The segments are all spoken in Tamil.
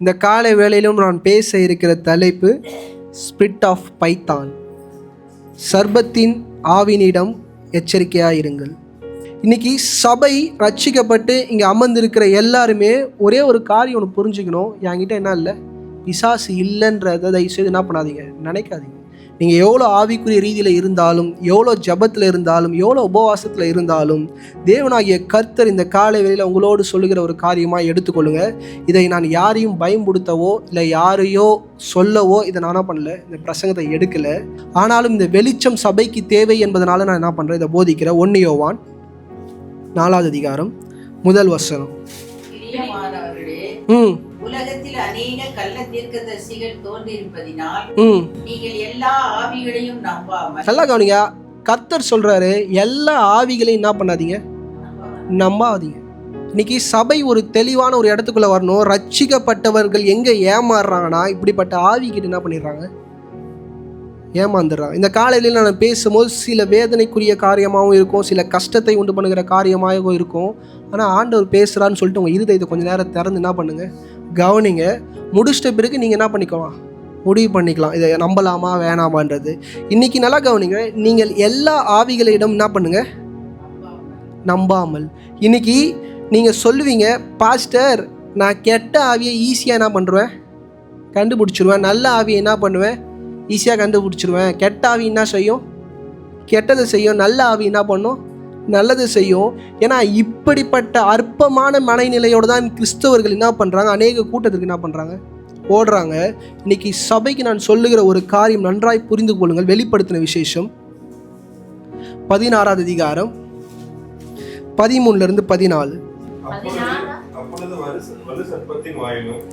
இந்த காலை வேளையிலும் நான் பேச இருக்கிற தலைப்பு ஸ்பிரிட் ஆஃப் பைத்தான், சர்பத்தின் ஆவினிடம் எச்சரிக்கையாயிருங்கள். இன்னைக்கு சபை ரட்சிக்கப்பட்டு இங்கே அமர்ந்திருக்கிற எல்லாருமே ஒரே ஒரு காரியம் ஒன்று புரிஞ்சுக்கணும். என்கிட்ட என்ன இல்லை, பிசாசு இல்லைன்றதை தயவுசெய்து என்ன பண்ணாதீங்க, நினைக்காதீங்க. நீங்கள் எவ்வளோ ஆவிக்குரிய ரீதியில் இருந்தாலும், எவ்வளோ ஜபத்தில் இருந்தாலும், எவ்வளோ உபவாசத்தில் இருந்தாலும், தேவனாகிய கர்த்தர் இந்த காலை வேளையில் உங்களோடு சொல்லுகிற ஒரு காரியமாக எடுத்துக்கொள்ளுங்க. இதை நான் யாரையும் பயன்படுத்தவோ இல்லை யாரையோ சொல்லவோ இதை நான் என்ன பண்ணல, இந்த பிரசங்கத்தை எடுக்கலை. ஆனாலும் இந்த வெளிச்சம் சபைக்கு தேவை என்பதனால நான் என்ன பண்ணுறேன், இதை போதிக்கிறேன். 1 யோவான் 4வது அதிகாரம் 1 வசனம். உலகத்தில் அநேக கள்ள தீர்க்கதரிசிகள் தோன்றியிருப்பதினால் நீங்கள் எல்லா ஆவிகளையும் நம்பாமல். நல்லா கவனிங்க, கர்த்தர் சொல்றாரு எல்லா ஆவிகளையும் என்ன பண்ணாதீங்க, நம்பாதீங்க. இன்னைக்கு சபை ஒரு தெளிவான ஒரு இடத்துக்குள்ள வரணும். ரட்சிக்கப்பட்டவர்கள் எங்க ஏமாறுறாங்கன்னா, இப்படிப்பட்ட ஆவிகிட்ட என்ன பண்ணிடுறாங்க, ஏமாந்துடுறாங்க. இந்த காலையில் நான் பேசும்போது சில வேதனைக்குரிய காரியமாகவும் இருக்கும், சில கஷ்டத்தை உண்டு பண்ணுகிற காரியமாகவும் இருக்கும். ஆனால் ஆண்டவர் பேசுகிறான்னு சொல்லிட்டு உங்கள் இருதயத்தை கொஞ்சம் நேரம் திறந்து என்ன பண்ணுங்க, கவனிங்க. முடிச்சிட்ட பிறகு நீங்கள் என்ன பண்ணிக்கலாம், முடிவு பண்ணிக்கலாம் இதை நம்பலாமா வேணாமான்றது. இன்னைக்கு நல்லா கவனிங்க, நீங்கள் எல்லா ஆவிகளிடம் என்ன பண்ணுங்க, நம்பாமல். இன்னைக்கு நீங்கள் சொல்லுவீங்க, பாஸ்டர் நான் கெட்ட ஆவியை ஈஸியாக என்ன பண்ணுவேன், கண்டுபிடிச்சிருவேன். நல்ல ஆவியை என்ன பண்ணுவேன், ஈஸியாக கண்டுபிடிச்சிருவேன். கெட்ட ஆவி என்ன செய்யும், கெட்டதை செய்யும். நல்ல ஆவி என்ன பண்ணும், நல்லது செய்யும். ஏன்னா இப்படிப்பட்ட அற்பமான மனநிலையோடு தான் கிறிஸ்தவர்கள் என்ன பண்ணுறாங்க, அநேக கூட்டத்திற்கு என்ன பண்ணுறாங்க, ஓடுறாங்க. இன்னைக்கு சபைக்கு நான் சொல்லுகிற ஒரு காரியம் நன்றாய் புரிந்து கொள்ளுங்கள். வெளிப்படுத்தின விசேஷம் 16வது அதிகாரம் 13 - 14.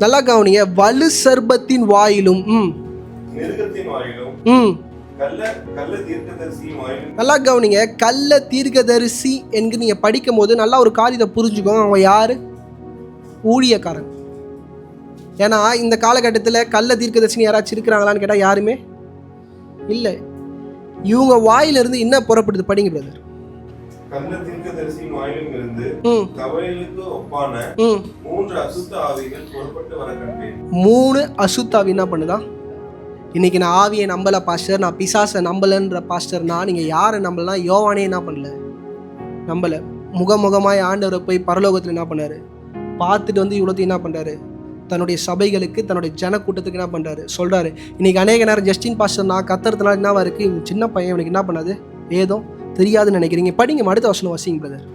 நல்லா கவனிங்க, வலு சர்பத்தின் வாயிலும் நல்லா கவனிங்க, கள்ள தீர்க்கதரிசி என்று நீங்க படிக்கும் போது நல்லா ஒரு காரியத்தை புரிஞ்சுக்கோங்க. அவங்க யாரு, ஊழியக்காரன். ஏன்னா இந்த காலகட்டத்தில் கள்ள தீர்க்கதரிசி யாராச்சும் இருக்கிறாங்களான்னு கேட்டால் யாருமே இல்லை. இவங்க வாயிலிருந்து என்ன புறப்படுது, படிங்க பிரதர். கள்ள தீர்க்கதரிசியின் வாயிலும் இருந்து கவலைகளுக்கு ஒப்பான 3 அசுத்த ஆவிகள் புறப்பட்டு வர கண்டேன். 3 அசுத்த ஆவி என்ன பண்ணுதா? இன்னைக்கு நான் ஆவியை நம்பலை பாஸ்டர், நான் பிசாசை நம்பலைன்ற பாஸ்டர்னா நீங்கள் யாரை நம்பலாம், யோவானே என்ன பண்ணல, நம்பலை. முகமுகமாய் ஆண்டவரை போய் பரலோகத்தில் என்ன பண்ணார், பார்த்துட்டு வந்து இவ்வளோத்தையும் என்ன பண்ணுறாரு, தன்னுடைய சபைகளுக்கு, தன்னுடைய ஜனக்கூட்டத்துக்கு என்ன பண்ணுறாரு, சொல்கிறாரு. இன்றைக்கி அநேக நேரம் ஜஸ்டின் பாஸ்டர் நான் கத்துறதுனால என்னவா இருக்குது, சின்ன பையன் இவனுக்கு என்ன பண்ணாது, ஏதோ தெரியாதுன்னு நினைக்கிறீங்க. படிங்க, அடுத்த வசனம் வாசிங்க பிரதர்.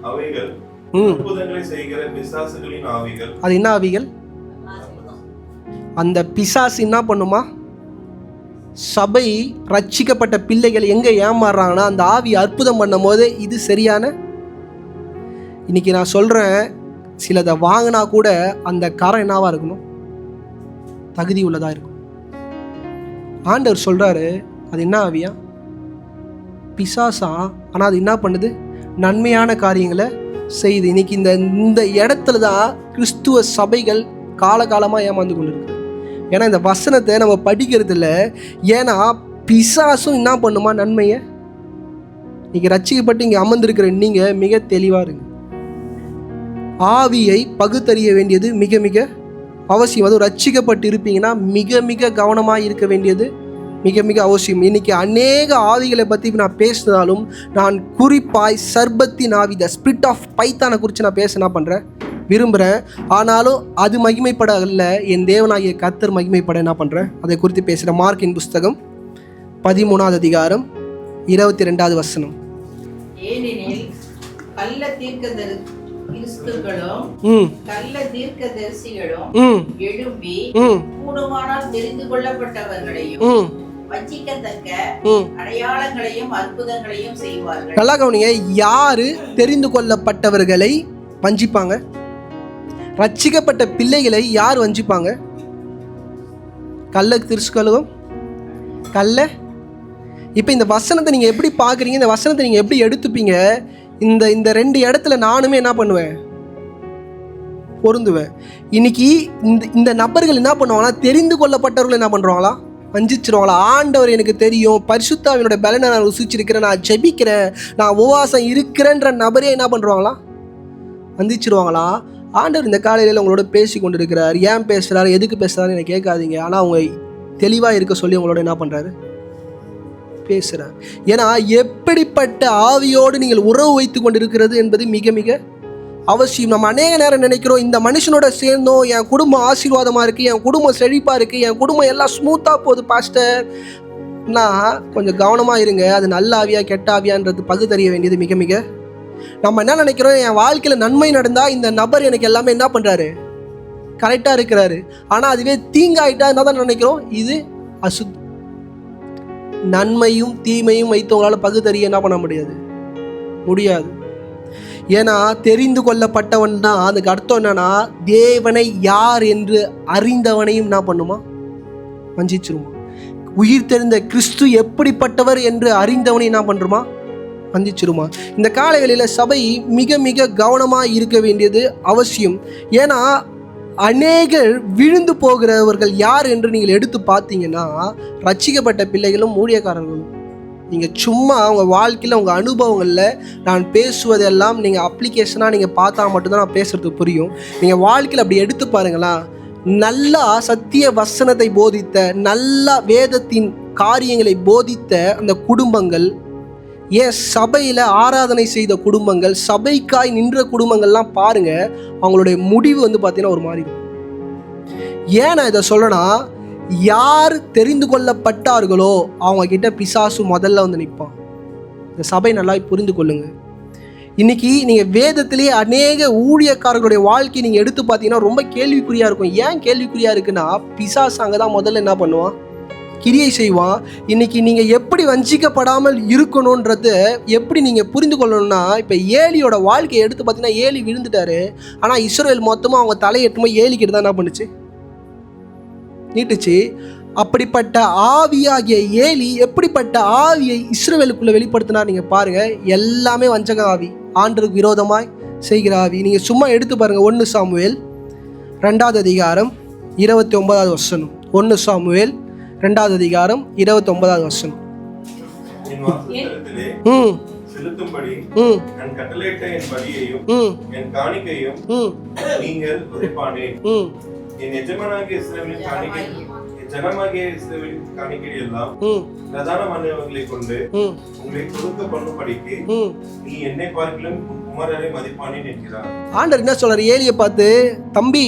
அது என்ன ஆவிகள், அந்த பிசாசு என்ன பண்ணுமா, சபை ரட்சிக்கப்பட்ட பிள்ளைகள் எங்கே ஏமாறுறாங்கன்னா அந்த ஆவி அற்புதம் பண்ணும் போது இது சரியான. இன்னைக்கு நான் சொல்கிறேன், சிலதை வாங்கினா கூட அந்த கரம் என்னவா இருக்கணும், தகுதி உள்ளதாக இருக்கும். ஆண்டவர் சொல்கிறாரு, அது என்ன ஆவியா, பிசாசா. ஆனால் அது என்ன பண்ணுது, நன்மையான காரியங்களை செய்யுது. இன்னைக்கு இந்த இடத்துல தான் கிறிஸ்துவ சபைகள் காலகாலமாக ஏமாந்து கொண்டு இருக்கு. ஏன்னா இந்த வசனத்தை நம்ம படிக்கிறது இல்லை. ஏன்னா பிசாசும் என்ன பண்ணுமா, நன்மையை. இன்னைக்கு ரட்சிக்கப்பட்டு இங்கே அமர்ந்திருக்கிற நீங்கள் மிக தெளிவாக இருங்க. ஆவியை பகுத்தறிய வேண்டியது மிக மிக அவசியம். அதுவும் ரட்சிக்கப்பட்டு இருப்பீங்கன்னா மிக மிக கவனமாக இருக்க வேண்டியது மிக மிக அவசியம். இன்னைக்கு அநேக ஆவிகளை பற்றி நான் பேசினாலும் நான் குறிப்பாய் சர்பத்தின் ஆவி, த ஸ்பிரிட் ஆஃப் பைத்தானை குறித்து நான் பேச என்ன பண்ணுறேன், விரும்புகிறேன். ஆனாலும் அது மகிமைப்படல, என் தேவனாகிய கர்த்தர் மகிமைப்பட என்ன பண்ணுறேன், அதை குறித்து பேசுகிறேன். மார்க்கின் புஸ்தகம் 13வது அதிகாரம் 22வது வசனம். ஏனெனில் கள்ள தீர்க்கதரிசிகளும் கள்ள தீர்க்கதரிசிகளும் எழும்பி கூடுமானால் தெரிந்து கொள்ளப்பட்டவர்களையும் வஞ்சிக்கத்தக்க அடையாளங்களையும் அற்புதங்களையும் செய்வார்கள். நல்லா கவனிங்க, யாரு தெரிந்து கொள்ளப்பட்டவர்களை வஞ்சிப்பாங்க, ரட்சிக்கப்பட்ட பிள்ளைகளை யார் வஞ்சிப்பாங்க, கள்ள தீர்க்கதரிசிகளும் கள்ள. இப்போ இந்த வசனத்தை நீங்கள் எப்படி பார்க்குறீங்க, இந்த வசனத்தை நீங்கள் எப்படி எடுத்துப்பீங்க, இந்த 2 இடத்துல நானுமே என்ன பண்ணுவேன், பொருந்துவேன். இன்னைக்கு இந்த நபர்கள் என்ன பண்ணுவாங்களா, தெரிந்து கொள்ளப்பட்டவர்கள் என்ன பண்ணுவாங்களா, வஞ்சிச்சிருவாங்களா. ஆண்டவர் எனக்கு தெரியும், பரிசுத்தாவினுடைய பலனை நான் ருசிச்சிருக்கிறேன், நான் ஜெபிக்கிறேன், நான் உபவாசம் இருக்கிறேன்ற நபரே என்ன பண்ணுவாங்களா, வஞ்சிச்சிருவாங்களா. ஆண்டவர் இந்த காலையில் உங்களோட பேசி கொண்டிருக்கிறார். ஏன் பேசுகிறாரு, எதுக்கு பேசுகிறாரு எனக்கு கேட்காதீங்க. ஆனால் அவங்க தெளிவாக இருக்க சொல்லி உங்களோட என்ன பண்ணுறாரு, பேசுகிறார். ஏன்னா எப்படிப்பட்ட ஆவியோடு நீங்கள் உறவு வைத்து கொண்டிருக்கிறது என்பது மிக மிக அவசியம். நம்ம அநேக நேரம் நினைக்கிறோம், இந்த மனுஷனோட சேர்ந்தோம் என் குடும்பம் ஆசீர்வாதமாக இருக்குது, என் குடும்பம் செழிப்பாக இருக்குது, என் குடும்பம் எல்லாம் ஸ்மூத்தாக போகுது பாஸ்டர். நான் கொஞ்சம் கவனமாக இருங்க. அது நல்ல ஆவியா கெட்ட ஆவியான்றது பகுத்தறிய வேண்டியது மிக மிக. நம்ம என்ன நினைக்கிறோம், என் வாழ்க்கையில் நன்மை நடந்தால் இந்த நபர் எனக்கு எல்லாமே என்ன பண்ணுறாரு, கரெக்டாக இருக்கிறாரு. ஆனால் அதுவே தீங்காயிட்டா என்ன தான் நினைக்கிறோம், இது அசுத். நன்மையும் தீமையும் வைத்தவங்களால பகுத்தறிய என்ன பண்ண முடியாது. ஏன்னா தெரிந்து கொள்ளப்பட்டவன் தான். அதுக்கு அர்த்தம் என்னன்னா, தேவனை யார் என்று அறிந்தவனையும் என்ன பண்ணுமா, வஞ்சிச்சிருமா. உயிர் தெரிந்த கிறிஸ்து எப்படிப்பட்டவர் என்று அறிந்தவனை என்ன பண்ணுமா, வஞ்சிச்சிருமா. இந்த காலங்களில் சபை மிக மிக கவனமாக இருக்க வேண்டியது அவசியம். ஏன்னா அநேகர் விழுந்து போகிறவர்கள் யார் என்று நீங்கள் எடுத்து பார்த்தீங்கன்னா, ரட்சிக்கப்பட்ட பிள்ளைகளும் ஊழியக்காரர்களும். நீங்கள் சும்மா அவங்க வாழ்க்கையில் உங்கள் அனுபவங்களில் நான் பேசுவதெல்லாம் நீங்கள் அப்ளிகேஷனாக நீங்கள் பார்த்தா மட்டும்தான் நான் பேசுகிறதுக்கு புரியும். நீங்கள் வாழ்க்கையில் அப்படி எடுத்து பாருங்களா, நல்லா சத்திய வசனத்தை போதித்த, நல்லா வேதத்தின் காரியங்களை போதித்த அந்த குடும்பங்கள், ஏன் சபையில் ஆராதனை செய்த குடும்பங்கள், சபைக்காய் நின்ற குடும்பங்கள்லாம் பாருங்கள், அவங்களுடைய முடிவு பார்த்தீங்கன்னா ஒரு மாதிரி இருக்கும். ஏன் நான் இதை சொல்கிறேன்னா, யார் தெரிந்து கொள்ளப்பட்டார்களோ அவங்க கிட்ட பிசாசு முதல்ல நிற்பான். இந்த சபை நல்லா புரிந்து கொள்ளுங்க. இன்னைக்கு நீங்கள் வேதத்திலேயே அநேக ஊழியக்காரர்களுடைய வாழ்க்கை நீங்கள் எடுத்து பார்த்தீங்கன்னா ரொம்ப கேள்விக்குறியாக இருக்கும். ஏன் கேள்விக்குறியாக இருக்குன்னா, பிசாசு அங்கே தான் முதல்ல என்ன பண்ணுவான், கிரியை செய்வான். இன்னைக்கு நீங்கள் எப்படி வஞ்சிக்கப்படாமல் இருக்கணுன்றது எப்படி நீங்கள் புரிந்து கொள்ளணும்னா, இப்போ ஏலியோட வாழ்க்கையை எடுத்து பார்த்தீங்கன்னா, ஏலி விழுந்துட்டாரு. ஆனால் இஸ்ரவேல் மொத்தமாக அவங்க தலையை எட்டுமோ ஏலிக்கிட்ட தான் என்ன பண்ணுச்சு, நீட்டுச்சு. அப்படிப்பட்ட ஆவியாகிய ஏலி எப்படிப்பட்ட ஆவியை இஸ்ரவேலுக்குள்ளே வெளிப்படுத்தினார் நீங்கள் பாருங்கள். எல்லாமே வஞ்சக ஆவி, ஆண்டருக்கு விரோதமாய் செய்கிற ஆவி. நீங்கள் சும்மா எடுத்து பாருங்கள். 1 சாமுவேல் 2வது அதிகாரம் 29வது வசனம். 1 சாமுவேல் 2வது அதிகாரம் 29வது வசனம். செலுத்தும்படி நான் கட்டளையிட்ட என் பலியையும் என் காணிக்கையும் நீங்கள் உரைப்பானேன். என் எஜமானாகிய இஸ்ரவேலின் காணிக்கை, என் ஜனமாகிய இஸ்ரவேலின் காணிக்கை எல்லாம் பிரதான மன்னவர்களை கொண்டு உங்களை கொடுக்க பண்ணும்படிக்கு நீ என்னை பார்க்கிலும் குமாரரை மதிப்பானேன் என்கிறார். ஆண்டவர் என்ன சொல்றாரு ஏலியை பார்த்து, தம்பி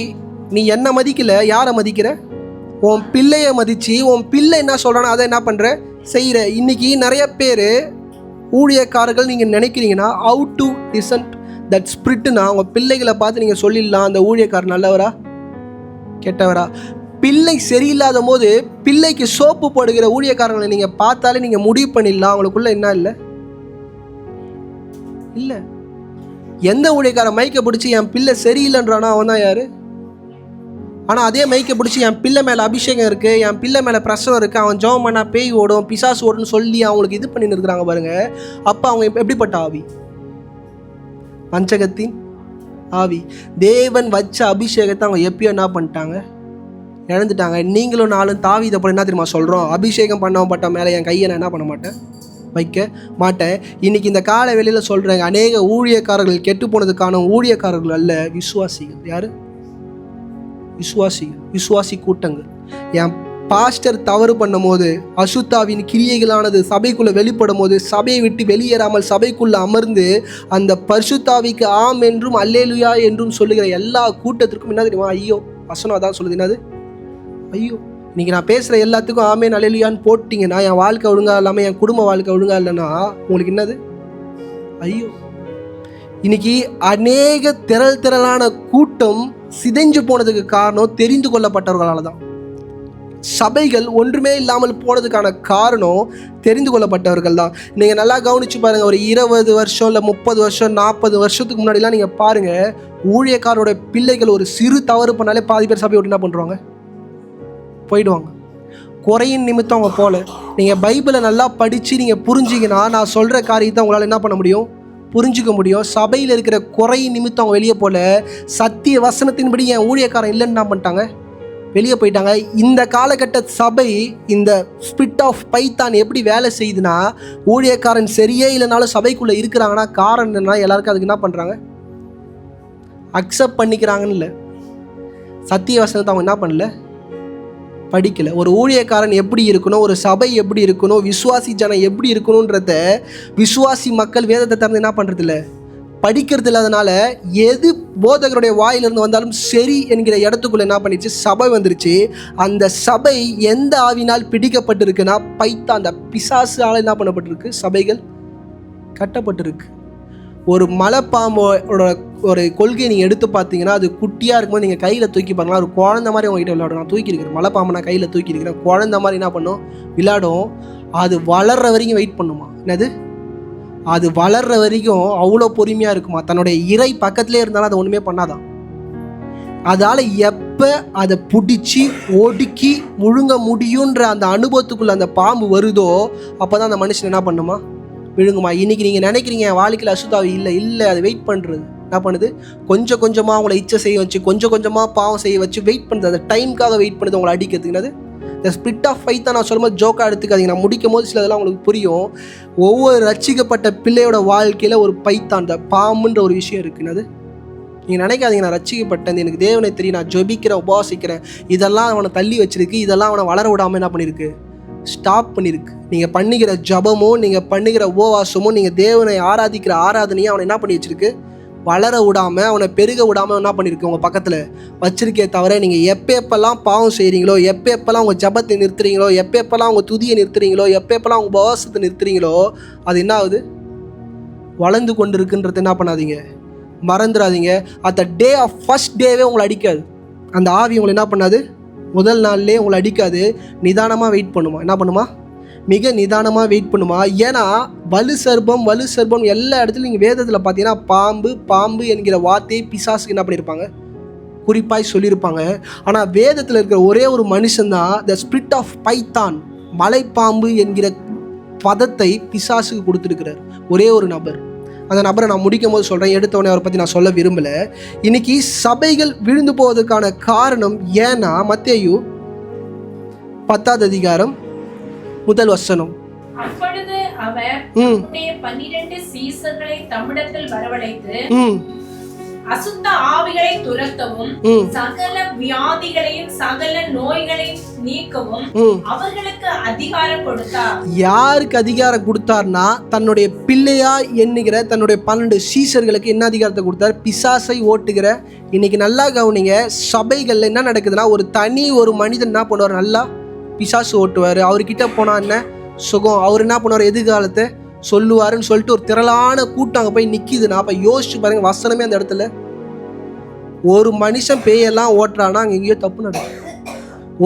நீ என்ன மதிக்கல, யாரை மதிக்கிற, உன் பிள்ளைய மதிச்சு, உன் பிள்ளை என்ன சொல்றானோ அதை என்ன பண்ற, செய்யற. இன்னைக்கு நிறைய பேர் ஊழியக்காரர்கள் நீங்கள் நினைக்கிறீங்கன்னா, ஹவு டு டிசன்ட் தட் ஸ்பிரிட்னா உங்கள் பிள்ளைகளை பார்த்து நீங்கள் சொல்லிடலாம், அந்த ஊழியக்காரர் நல்லவரா கெட்டவரா. பிள்ளை சரியில்லாத போது பிள்ளைக்கு சோப்பு போடுகிற ஊழியக்காரங்களை நீங்கள் பார்த்தாலே நீங்கள் முடிவு பண்ணிடலாம் அவங்களுக்குள்ள என்ன இல்லை. எந்த ஊழியக்காரன் மைக்கை பிடிச்சி என் பிள்ளை சரியில்லைன்றானோ அவன் தான் யாரு. ஆனால் அதே மைக்கை பிடிச்சி என் பிள்ளை மேலே அபிஷேகம் இருக்குது, என் பிள்ளை மேலே பிரசவம் இருக்குது, அவன் ஜெபம் பண்ணா பேய் ஓடும், பிசாசு ஓடுன்னு சொல்லி அவங்களுக்கு இது பண்ணின்னு இருக்கிறாங்க பாருங்க. அப்போ அவங்க எப்படிப்பட்ட ஆவி, பஞ்சகத்தின் ஆவி. தேவன் வச்ச அபிஷேகத்தை அவங்க எப்பயோ என்ன பண்ணிட்டாங்க, இழந்துட்டாங்க. நீங்களும் நாளும் தாவீதை போல என்ன தெரியுமா சொல்கிறோம், அபிஷேகம் பண்ணப்பட்ட மேலே என் கையை நான் என்ன பண்ண மாட்டேன், வைக்க மாட்டேன். இன்னைக்கு இந்த கால வெளியில் சொல்கிறாங்க, அநேக ஊழியக்காரர்கள் கெட்டு போனதுக்கான ஊழியக்காரர்கள் அல்ல, விசுவாசிகள். யார்? விசுவாசி கூட்டங்கள். என் பாஸ்டர் தவறு பண்ணும் போது, அசுத்தாவின் கிரியைகளானது சபைக்குள்ளே வெளிப்படும் போது, சபையை விட்டு வெளியேறாமல் சபைக்குள்ளே அமர்ந்து அந்த பரிசுத்தாவிக்கு ஆம் என்றும் அல்லேலுயா என்றும் சொல்லுகிற எல்லா கூட்டத்திற்கும் என்ன தெரியுமா, ஐயோ. வசனம் அதான் சொல்லுது, என்னது, ஐயோ. இன்னைக்கு நான் பேசுகிற எல்லாத்துக்கும் ஆமேன் அல்லேலுயான்னு போட்டிங்கன்னா, என் வாழ்க்கை ஒழுங்கா இல்லாமல் என் குடும்ப வாழ்க்கை ஒழுங்கா இல்லைன்னா உங்களுக்கு என்னது, ஐயோ. இன்னைக்கு அநேக திரளான கூட்டம் சிதைஞ்சு போனதுக்கு காரணம் தெரிந்து கொள்ளப்பட்டவர்களால் தான். சபைகள் ஒன்றுமே இல்லாமல் போனதுக்கான காரணம் தெரிந்து கொள்ளப்பட்டவர்கள் தான். நீங்கள் நல்லா கவனித்து பாருங்கள். ஒரு 20 வருஷம் இல்லை 30 வருஷம் 40 வருஷத்துக்கு முன்னாடிலாம் நீங்கள் பாருங்கள், ஊழியக்காரோட பிள்ளைகள் ஒரு சிறு தவறு பண்ணாலே பாதி பேர் சபையை விட்டு என்ன பண்ணுறாங்க, போயிடுவாங்க. குறையின் நிமித்தம் அவங்க போல. நீங்கள் பைபிளை நல்லா படித்து நீங்கள் புரிஞ்சிங்கன்னா, நான் சொல்கிற காரியத்தை உங்களால் என்ன பண்ண முடியும், புரிஞ்சிக்க முடியும். சபையில் இருக்கிற குறையின் நிமித்தம் அவங்க வெளியே போல, சத்திய வசனத்தின்படி என் ஊழியக்காரன் இல்லைன்னு என்ன பண்ணிட்டாங்க, வெளியே போயிட்டாங்க. இந்த காலகட்ட சபை இந்த ஸ்பிரிட் ஆஃப் பைத்தான் எப்படி வேலை செய்யுதுன்னா, ஊழியக்காரன் சரியே இல்லைனாலும் சபைக்குள்ளே இருக்கிறாங்கன்னா காரணம் என்னன்னா, எல்லாருக்கும் அதுக்கு என்ன பண்ணுறாங்க, அக்செப்ட் பண்ணிக்கிறாங்கன்னு இல்லை, சத்திய வசனத்தை அவங்க என்ன பண்ணல, படிக்கலை. ஒரு ஊழியக்காரன் எப்படி இருக்கணும், ஒரு சபை எப்படி இருக்கணும், விசுவாசி ஜனம் எப்படி இருக்கணுன்றத விசுவாசி மக்கள் வேதத்தை திறந்து என்ன பண்ணுறது இல்லை, படிக்கிறது இல்லாதனால எது போதகருடைய வாயிலிருந்து வந்தாலும் சரி என்கிற இடத்துக்குள்ள என்ன பண்ணிச்சு, சபை வந்துருச்சு. அந்த சபை எந்த ஆவினால் பிடிக்கப்பட்டிருக்குன்னா பைத்தான், அந்த பிசாசால என்ன பண்ணப்பட்டிருக்கு, சபைகள் கட்டப்பட்டிருக்கு. ஒரு மலைப்பாம்போட ஒரு கொள்கையை நீங்கள் எடுத்து பார்த்தீங்கன்னா, அது குட்டியாக இருக்கும்போது நீங்கள் கையில் தூக்கி பாருங்களா, ஒரு குழந்த மாதிரி உங்ககிட்ட விளையாடும். நான் தூக்கியிருக்கிறேன் மலைப்பாம்பை, நான் கையில் தூக்கியிருக்கிறேன், குழந்த மாதிரி என்ன பண்ணும், விளையாடும். அது வளர்கிற வரைக்கும் வெயிட் பண்ணுமா, என்னது அது வளர்கிற வரைக்கும் அவ்வளோ பொறுமையாக இருக்குமா, தன்னுடைய இறை பக்கத்துலேயே இருந்தாலும் அதை ஒன்றுமே பண்ணாதான். அதால் எப்போ அதை பிடிச்சி ஒடுக்கி முழுங்க முடியுன்ற அந்த அனுபவத்துக்குள்ளே அந்த பாம்பு வருதோ அப்போ தான் அந்த மனுஷன் என்ன பண்ணுமா, விழுங்குமா. இன்றைக்கி நீங்கள் நினைக்கிறீங்க என் வாழ்க்கையில் அசுத்தாவி இல்லை, இல்லை, அது வெயிட் பண்ணுறது என்ன பண்ணுது, கொஞ்சம் கொஞ்சமாக அவங்கள இச்சை செய்ய வச்சு, கொஞ்சம் கொஞ்சமாக பாவம் செய்ய வச்சு வெயிட் பண்ணுது, அந்த டைமுக்காக வெயிட் பண்ணுது உங்களை அடிக்கிறதுக்குனது. இந்த ஸ்பிரிட் ஆஃப் ஃபைத் தான் நான் சொல்லும்போது ஜோக்காக எடுத்துக்காதீங்க, நான் முடிக்கும் போது சிலதெல்லாம் உங்களுக்கு புரியும். ஒவ்வொரு ரட்சிக்கப்பட்ட பிள்ளையோட வாழ்க்கையில் ஒரு பைத்தான், அந்த பாம்புன்ற ஒரு விஷயம் இருக்குன்னது. நீங்கள் நினைக்காதீங்க நான் ரட்சிக்கப்பட்டேன், எனக்கு தேவனை தெரியும், நான் ஜெபிக்கிறேன், உபவாசிக்கிறேன், இதெல்லாம் அவனை தள்ளி வச்சிருக்கு, இதெல்லாம் அவனை வளர விடாமல் என்ன பண்ணியிருக்கு, ஸ்டாப் பண்ணியிருக்கு. நீங்கள் பண்ணுகிற ஜபமோ, நீங்கள் பண்ணுகிற உபவாசமோ, நீங்கள் தேவனை ஆராதிக்கிற ஆராதனையும் அவனை என்ன பண்ணி வச்சிருக்கு, வளர விடாமல், அவனை பெருக விடாமல் என்ன பண்ணியிருக்கு, உங்கள் பக்கத்தில் வச்சிருக்கே தவிர நீங்கள் எப்பெல்லாம் பாவம் செய்கிறீங்களோ, எப்பெல்லாம் உங்கள் ஜபத்தை நிறுத்துறீங்களோ, எப்பெல்லாம் உங்கள் துதியை நிறுத்துறீங்களோ, எப்பெல்லாம் உங்கள் உபவாசத்தை நிறுத்துறீங்களோ, அது என்ன ஆகுது, வளர்ந்து கொண்டு இருக்குன்றது என்ன பண்ணாதீங்க, மறந்துடாதீங்க. அந்த டே ஆஃப் ஃபர்ஸ்ட் டேவே உங்களை அடிக்காது, அந்த ஆவி உங்களை என்ன பண்ணாது, முதல் நாள்லேயே உங்களை அடிக்காது, நிதானமாக வெயிட் பண்ணுமா, என்ன பண்ணுமா, மிக நிதானமாக வெயிட் பண்ணுமா. ஏன்னா வலு சர்ப்பம் எல்லா இடத்துலையும் நீங்கள் வேதத்தில் பார்த்தீங்கன்னா பாம்பு பாம்பு என்கிற வார்த்தையை பிசாசுக்கு என்ன பண்ணியிருப்பாங்க, குறிப்பாய் சொல்லியிருப்பாங்க. ஆனால் வேதத்தில் இருக்கிற ஒரே ஒரு மனுஷன்தான் த ஸ்பிரிட் ஆஃப் பைத்தான், மலைப்பாம்பு என்கிற பதத்தை பிசாசுக்கு கொடுத்துருக்கிறார் ஒரே ஒரு நபர். அந்த நபரை நான் முடிக்கும் போது சொல்கிறேன், எடுத்தவொடனே அவரை பற்றி நான் சொல்ல விரும்பலை. இன்னைக்கு சபைகள் விழுந்து போவதற்கான காரணம் ஏன்னா மத்தேயு 10ஆம் அதிகாரம் 1 வசனம். அப்பொழுது அவர் 12 சீசர்களை தம்மிடத்தில் வரவழைத்து அசுத்த ஆவிகளை துரத்தவும் சகல வியாதிகளையும் சகல நோய்களையும் நீக்கவும் அவர்களுக்கு அதிகாரம் கொடுத்தார். யாருக்கு அதிகாரம் கொடுத்தார்னா தன்னுடைய பிள்ளையா எண்ணுகிற தன்னுடைய 12 சீசர்களுக்கு என்ன அதிகாரத்தை கொடுத்தார், பிசாசை ஓட்டுகிற. இன்னைக்கு நல்லா கவனிங்க, சபைகள்ல என்ன நடக்குதுன்னா ஒரு மனிதன் என்ன பண்ணுவார், நல்லா பிசாசு ஓட்டுவார், அவர்கிட்ட போனா என்ன சுகம், அவர் என்ன பண்ணுவார், எதிர்காலத்தை சொல்லுவாருன்னு சொல்லிட்டு ஒரு திரளான கூட்டம் அங்கே போய் நிற்கிதுன்னா அப்போ யோசிச்சு பாருங்க, வசனமே அந்த இடத்துல ஒரு மனுஷன் பேயெல்லாம் ஓட்டுறான்னா அங்கே எங்கேயோ தப்பு நடக்கும்.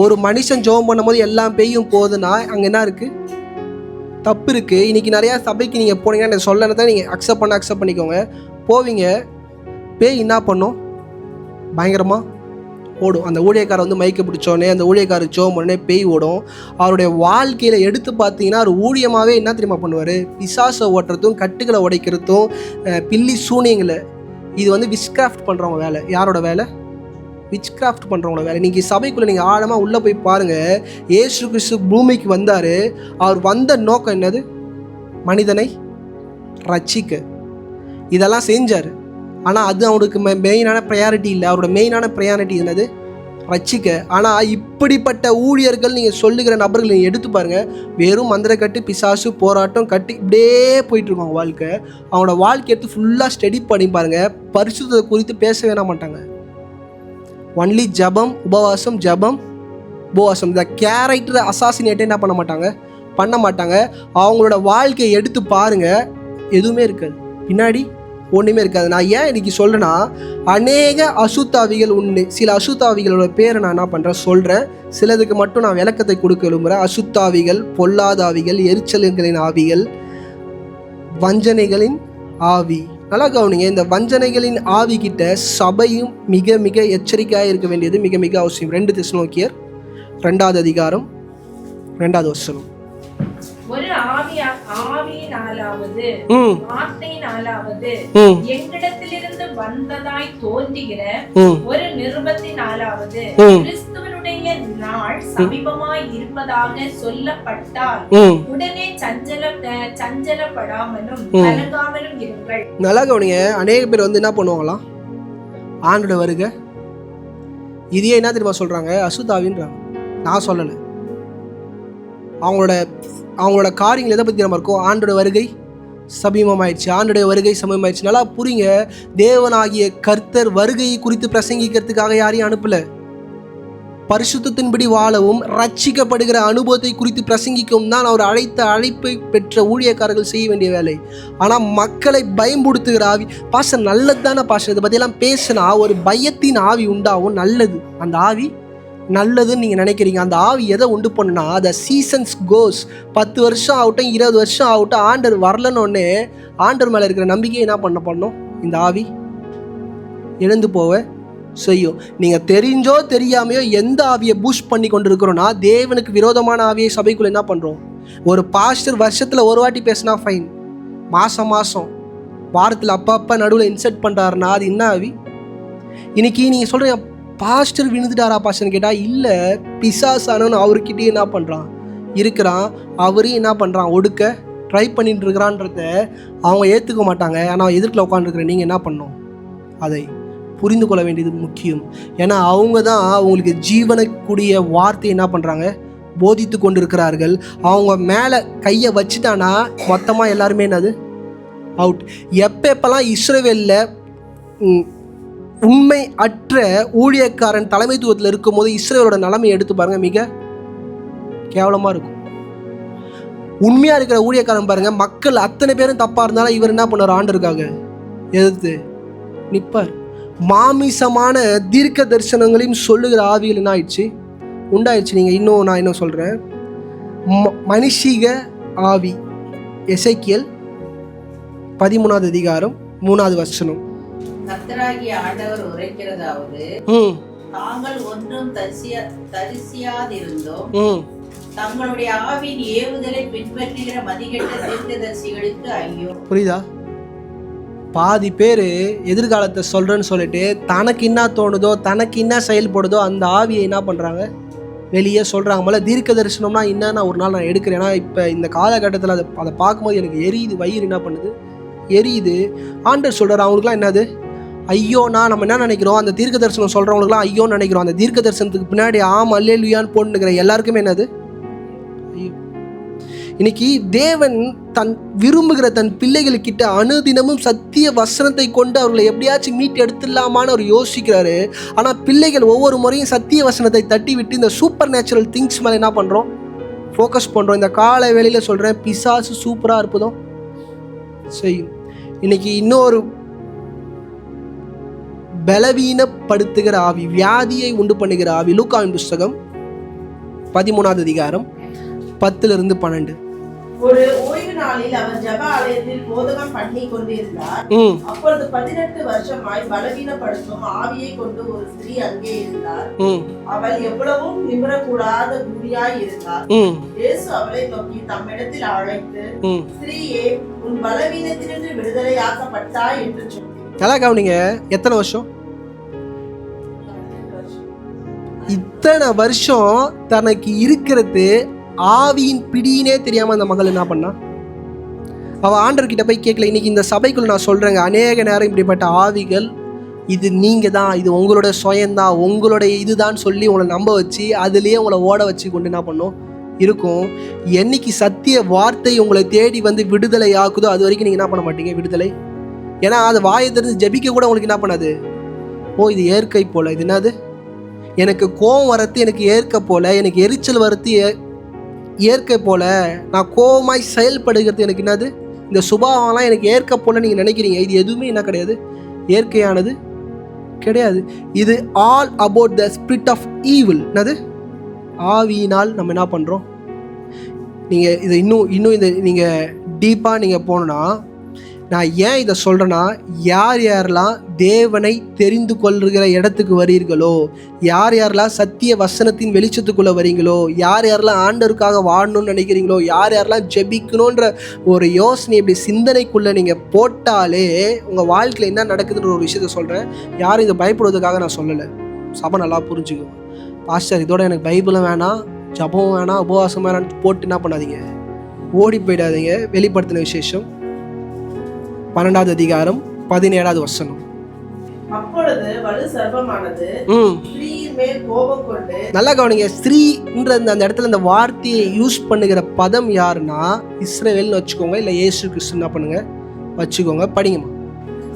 ஒரு மனுஷன் ஜெபம் பண்ணும் போது எல்லாம் பேயும் போகுதுன்னா அங்கே என்ன இருக்குது, தப்பு இருக்குது. இன்றைக்கி நிறையா சபைக்கு நீங்கள் போனீங்கன்னா நான் சொல்லணும் நீங்கள் அக்செப்ட் பண்ணிக்கோங்க. போவீங்க, பேய் என்ன பண்ணும், பயங்கரமாக ஓடும். அந்த ஊழியக்காரர் வந்து மைக்க பிடிச்சோடனே அந்த ஊழியக்காரர் ஜெபம் பண்ணோடனே பேய் ஓடும். அவருடைய வாழ்க்கையில் எடுத்து பார்த்தீங்கன்னா அவர் ஊழியமாகவே என்ன தெரியுமா பண்ணுவார், பிசாசை ஓட்டுறதும் கட்டுகளை உடைக்கிறதும் பில்லி சூனியங்களை. இது வந்து விச்கிராஃப்ட் பண்ணுறவங்க வேலை. யாரோட வேலை, விச்கிராஃப்ட் பண்ணுறவங்களோட வேலை. நீங்கள் சபைக்குள்ளே நீங்கள் ஆழமாக உள்ளே போய் பாருங்கள், இயேசு கிறிஸ்து பூமிக்கு வந்தார். அவர் வந்த நோக்கம் என்னது, மனிதனை ரட்சிக்க. இதெல்லாம் செஞ்சார். ஆனால் அது அவனுக்கு மெயினான ப்ரையாரிட்டி இல்லை. அவரோட மெயினான ப்ரையாரிட்டி என்னது, ரட்சிக்க. ஆனால் இப்படிப்பட்ட ஊழியர்கள் நீங்கள் சொல்லுகிற நபர்கள் நீங்கள் எடுத்து பாருங்கள், வெறும் மந்திர கட்டு பிசாசு போராட்டம் கட்டு இப்படியே போயிட்டுருக்காங்க வாழ்க்கை. அவனோட வாழ்க்கை எடுத்து ஃபுல்லாக ஸ்டடி பண்ணி பாருங்கள், பரிசுத்தத்தை குறித்து பேச வேணாம் மாட்டாங்க. ஒன்லி ஜபம் உபவாசம், ஜபம் உபவாசம். இந்த கேரக்டர் அசாசினேட்டே என்ன பண்ண மாட்டாங்க. அவங்களோட வாழ்க்கையை எடுத்து பாருங்கள், எதுவுமே இருக்காது, பின்னாடி ஒன்றுமே இருக்காது. நான் ஏன் இன்னைக்கு சொல்கிறேன்னா, அநேக அசுத்தாவிகள் உண்டு. சில அசுத்தாவிகளோட பேரை நான் என்ன பண்ணுறேன் சொல்கிறேன், சிலதுக்கு மட்டும் நான் விளக்கத்தை கொடுக்க விரும்புகிறேன். அசுத்தாவிகள், பொல்லாதாவிகள், எரிச்சல்களின் ஆவிகள், வஞ்சனைகளின் ஆவி. நல்லா கவனிங்க, இந்த வஞ்சனைகளின் ஆவி கிட்ட சபையும் மிக மிக எச்சரிக்கையாக இருக்க வேண்டியது மிக மிக அவசியம். 2 தெசலோனிக்கேயர் 2ஆம் அதிகாரம் 2ஆவது வசனம். ஒரு ஆவியினாலாவது வார்த்தையினாலாவது எங்களிடத்திலிருந்து வந்ததாய் தோன்றுகிற ஒரு நிருபத்தினாலாவது கிறிஸ்துவனுடைய நாள் சமீபமாய் இருப்பதாக சொல்லப்பட்டால் உடனே சஞ்சலப்படாமலும் கலங்காமலும் இருங்கள். நல்லா கவனிங்க, அநேக பேர் வந்து என்ன பண்ணுவாங்களாம், ஆண்டோட வருகை. இதையே என்ன தெரியுமா சொல்கிறாங்க? அசுத்தாவின்றாங்க. நான் சொல்லலை. அவங்களோட காரியங்கள் எதை பற்றி நம்ம இருக்கோம்? ஆண்டோட வருகை சமீபமாயிடுச்சு, ஆண்டுடைய வருகை சமீபமாயிடுச்சு. நல்லா புரியுங்க, தேவனாகிய கர்த்தர் வருகையை குறித்து பிரசங்கிக்கிறதுக்காக யாரையும் அனுப்பல. பரிசுத்தத்தின்படி வாழவும் ரட்சிக்கப்படுகிற அனுபவத்தை குறித்து பிரசங்கிக்கவும் தான் அவர் அழைப்பை பெற்ற ஊழியக்காரர்கள் செய்ய வேண்டிய வேலை. ஆனால் மக்களை பயம்படுத்துகிற ஆவி, பாஸ்டர் நல்லது தானே பாஸ்டர், இதை பற்றியெல்லாம் பேசினா ஒரு பயத்தின் ஆவி உண்டாகும். நல்லது, அந்த ஆவி நல்லதுன்னு நீங்கள் நினைக்கிறீங்க. அந்த ஆவி எதை உண்டு பண்ணுனா, அந்த சீசன்ஸ் கோஸ். 10 வருஷம் ஆகட்டும், 20 வருஷம் ஆகட்டும், ஆண்டர் வரலன்னொன்னே ஆண்டர் மேலே இருக்கிற நம்பிக்கையை என்ன பண்ணோம்? இந்த ஆவி எழுந்து போக செய்யும். நீங்கள் தெரிஞ்சோ தெரியாமையோ எந்த ஆவியை பூஸ்ட் பண்ணி கொண்டு இருக்கிறோன்னா, தேவனுக்கு விரோதமான ஆவியை சபைக்குள்ளே என்ன பண்ணுறோம்? ஒரு பாஸ்டர் வருஷத்தில் ஒரு வாட்டி பேசினா ஃபைன், மாதம் வாரத்தில் அப்பப்போ நடுவில் இன்சர்ட் பண்ணுறாருன்னா அது என்ன ஆவி? இன்னைக்கு நீங்கள் சொல்கிறீங்க, பாஸ்டர் விழுந்துட்டாரா பாஸ்டர்னு கேட்டால் இல்லை, பிசாசானவன் அவர்கிட்டயே என்ன பண்ணுறான் இருக்கிறான். அவரையும் என்ன பண்ணுறான்? ஒடுக்க ட்ரை பண்ணிட்டு இருக்கிறான்றத அவங்க ஏற்றுக்க மாட்டாங்க. ஆனால் எதிர்க்கில் உட்காந்துருக்குற நீங்கள் என்ன பண்ணணும்? அதை புரிந்து கொள்ள வேண்டியது முக்கியம். ஏன்னா அவங்க தான் அவங்களுக்கு ஜீவனக்கூடிய வார்த்தையை என்ன பண்ணுறாங்க? போதித்து கொண்டு இருக்கிறார்கள். அவங்க மேலே கையை வச்சுட்டானா மொத்தமாக எல்லாருமே என்னது? அவுட். எப்பெல்லாம் இஸ்ரவேலில் உண்மை அற்ற ஊழியக்காரன் தலைமைத்துவத்தில் இருக்கும் போது இஸ்ரவேலோட நிலைமையை எடுத்து பாருங்க, மிக கேவலமாக இருக்கும். உண்மையாக இருக்கிற ஊழியக்காரன் பாருங்க, மக்கள் அத்தனை பேரும் தப்பாக இருந்தாலும் இவர் என்ன பண்ணுவார்? ஆண்டருக்காக எதிர்த்து நிற்பார். மாமிசமான தீர்க்க தரிசனங்களையும் சொல்லுகிற ஆவிகள் என்ன ஆயிடுச்சு? உண்டாயிடுச்சு. நான் இன்னும் சொல்கிறேன், மனுஷிக ஆவி. எசேக்கியேல் 13வது அதிகாரம் 3வது வசனம். கர்த்தராகிய ஆண்டவர் உரைக்கிறதாவது, தாங்கள் ஒன்றும் தரிசியாதிருந்தோம், தங்களுடைய ஆவின் ஏவுதலை பின்பற்றுகிற மதிகெட்ட தீர்க்கதரிசிகளுக்கு ஐயோ. புரியுதா? பாதி பேர் எதிர்காலத்தை சொல்கிறேன்னு சொல்லிட்டு தனக்கு என்ன தோணுதோ, தனக்கு என்ன செயல்படுதோ அந்த ஆவியை என்ன பண்ணுறாங்க? வெளியே சொல்கிறாங்க. மேலே தீர்க்க தரிசனம்னா என்னன்னா ஒரு நாள் நான் எடுக்கிறேன். ஏன்னா இப்போ இந்த காலகட்டத்தில் அதை பார்க்கும்போது எனக்கு எரியுது, வயிறு என்ன பண்ணுது? எரியுது. ஆண்டவர் சொல்கிறார் அவங்களுக்குலாம் என்னது? ஐயோனா நம்ம என்ன நினைக்கிறோம்? அந்த தீர்க்க தரிசனம் சொல்கிறவங்களுக்குலாம் ஐயோன்னு நினைக்கிறோம். அந்த தீர்க்க தரிசனத்துக்கு பின்னாடி அல்லேலூயான்னு போட்டுக்கிற எல்லாருக்குமே என்னது? ஐயோ. இன்னைக்கு தேவன் தன் விரும்புகிற தன் பிள்ளைகளுக்கிட்ட அனுதினமும் சத்திய வசனத்தை கொண்டு அவர்களை எப்படியாச்சும் மீட்டு எடுத்துடலாமான்னு அவர் யோசிக்கிறாரு. ஆனால் பிள்ளைகள் ஒவ்வொரு முறையும் சத்திய வசனத்தை தட்டி விட்டு இந்த சூப்பர் நேச்சுரல் திங்ஸ் மேலே என்ன பண்ணுறோம்? ஃபோக்கஸ் பண்ணுறோம். இந்த காலை வேளையில் சொல்கிறேன், பிசாசு சூப்பராக இருப்பதும் செய்யும். இன்னைக்கு இன்னொரு பலவீனப்படுத்துகிற ஆவி, வியாதியை உண்டு பண்ணுகிற ஆவி. லூக்காவின் புஸ்தகம் 13வது அதிகாரம் 10-12. ஒரு ஓய்வு நாளில் அவர் ஜெப ஆலயத்தில் போதகம் பண்ணி கொண்டிருந்தார். அப்பொழுது 18 வருஷமாய் பலவீனப்படுத்தும் ஆவியை கொண்டு ஒரு ஸ்திரீ அங்கே இருந்தார். அவள் எவ்வளவும் நிமிரக்கூடாத குடியாய் இருந்தார். இயேசு அவளை நோக்கி தம்மிடத்தில் அழைத்து, ஸ்திரீயே, உன் பலவீனத்தினின்று விடுதலையாக்கப்பட்டாய் என்று சொன்னார். நல்லா கவனிங்க, எத்தனை வருஷம்? இத்தனை வருஷம் தனக்கு இருக்கிறது ஆவியின் பிடினே தெரியாம அந்த மகள் என்ன பண்ணா? அவள் ஆண்டர்கிட்ட போய் கேட்கல. இன்னைக்கு இந்த சபைக்குள்ள நான் சொல்றேங்க, அநேக நேரம் இப்படிப்பட்ட ஆவிகள், இது நீங்க தான், இது உங்களோட சுயம்தான், உங்களுடைய இதுதான் சொல்லி உங்களை நம்ப வச்சு அதுலேயே உங்களை ஓட வச்சு கொண்டு என்ன பண்ணும் இருக்கும். என்னைக்கு சத்திய வார்த்தை உங்களை தேடி வந்து விடுதலை ஆக்குதோ அது வரைக்கும் நீங்க என்ன பண்ண மாட்டீங்க? விடுதலை. ஏன்னா அது வாயை தெரிஞ்சு ஜபிக்க கூட உங்களுக்கு என்ன பண்ணாது? ஓ இது ஏற்கை போல, இது என்னது? எனக்கு கோவம் வரத்து எனக்கு ஏற்க போல, எனக்கு எரிச்சல் வரத்து இயற்கை போல, நான் கோவமாய் செயல்படுகிறது எனக்கு என்னது? இந்த சுபாவம்லாம் எனக்கு ஏற்க போல நீங்கள் நினைக்கிறீங்க. இது எதுவுமே என்ன கிடையாது? இயற்கையானது கிடையாது. இது all about the spirit of evil. என்னது? ஆவியினால் நம்ம என்ன பண்ணுறோம்? நீங்கள் இதை இன்னும் இதை நீங்கள் டீப்பாக நீங்கள் போனோன்னா, நான் ஏன் இதை சொல்கிறேன்னா, யார் யாரெல்லாம் தேவனை தெரிந்து கொள்கிற இடத்துக்கு வரீர்களோ, யார் யாரெல்லாம் சத்திய வசனத்தின் வெளிச்சத்துக்குள்ளே வரீங்களோ, யார் யாரெல்லாம் ஆண்டவருக்காக வாழணும்னு நினைக்கிறீங்களோ, யார் யாரெல்லாம் ஜெபிக்கணுன்ற ஒரு யோசனை இப்படி சிந்தனைக்குள்ளே நீங்கள் போட்டாலே உங்கள் வாழ்க்கையில் என்ன நடக்குதுன்ற ஒரு விஷயத்த சொல்கிறேன். யாரும் இதை பயப்படுவதற்காக நான் சொல்லலை. சபை நல்லா புரிஞ்சுக்குவோம். பாஸ்டர் இதோட எனக்கு பைபிளும் வேணாம், ஜபம் வேணாம், உபவாசம் வேணான்னு போட்டு என்ன பண்ணாதீங்க, ஓடி போயிடாதீங்க. வெளிப்படுத்தின விசேஷம் 12வது அதிகாரம் 17வது வசனம். அப்பொழுது வலு சர்ப்பமானது ஸ்திரீயின் மேல் கோபம் கொண்டு, நல்லா கவனிங்க, ஸ்திரீன்ற அந்த இடத்துல இந்த வார்த்தையை யூஸ் பண்ணுகிற பதம் யாருன்னா இஸ்ரவேல்னு வச்சுக்கோங்க, இல்லை இயேசு கிறிஸ்து என்ன பண்ணுங்க வச்சுக்கோங்க, படிங்கம்மா.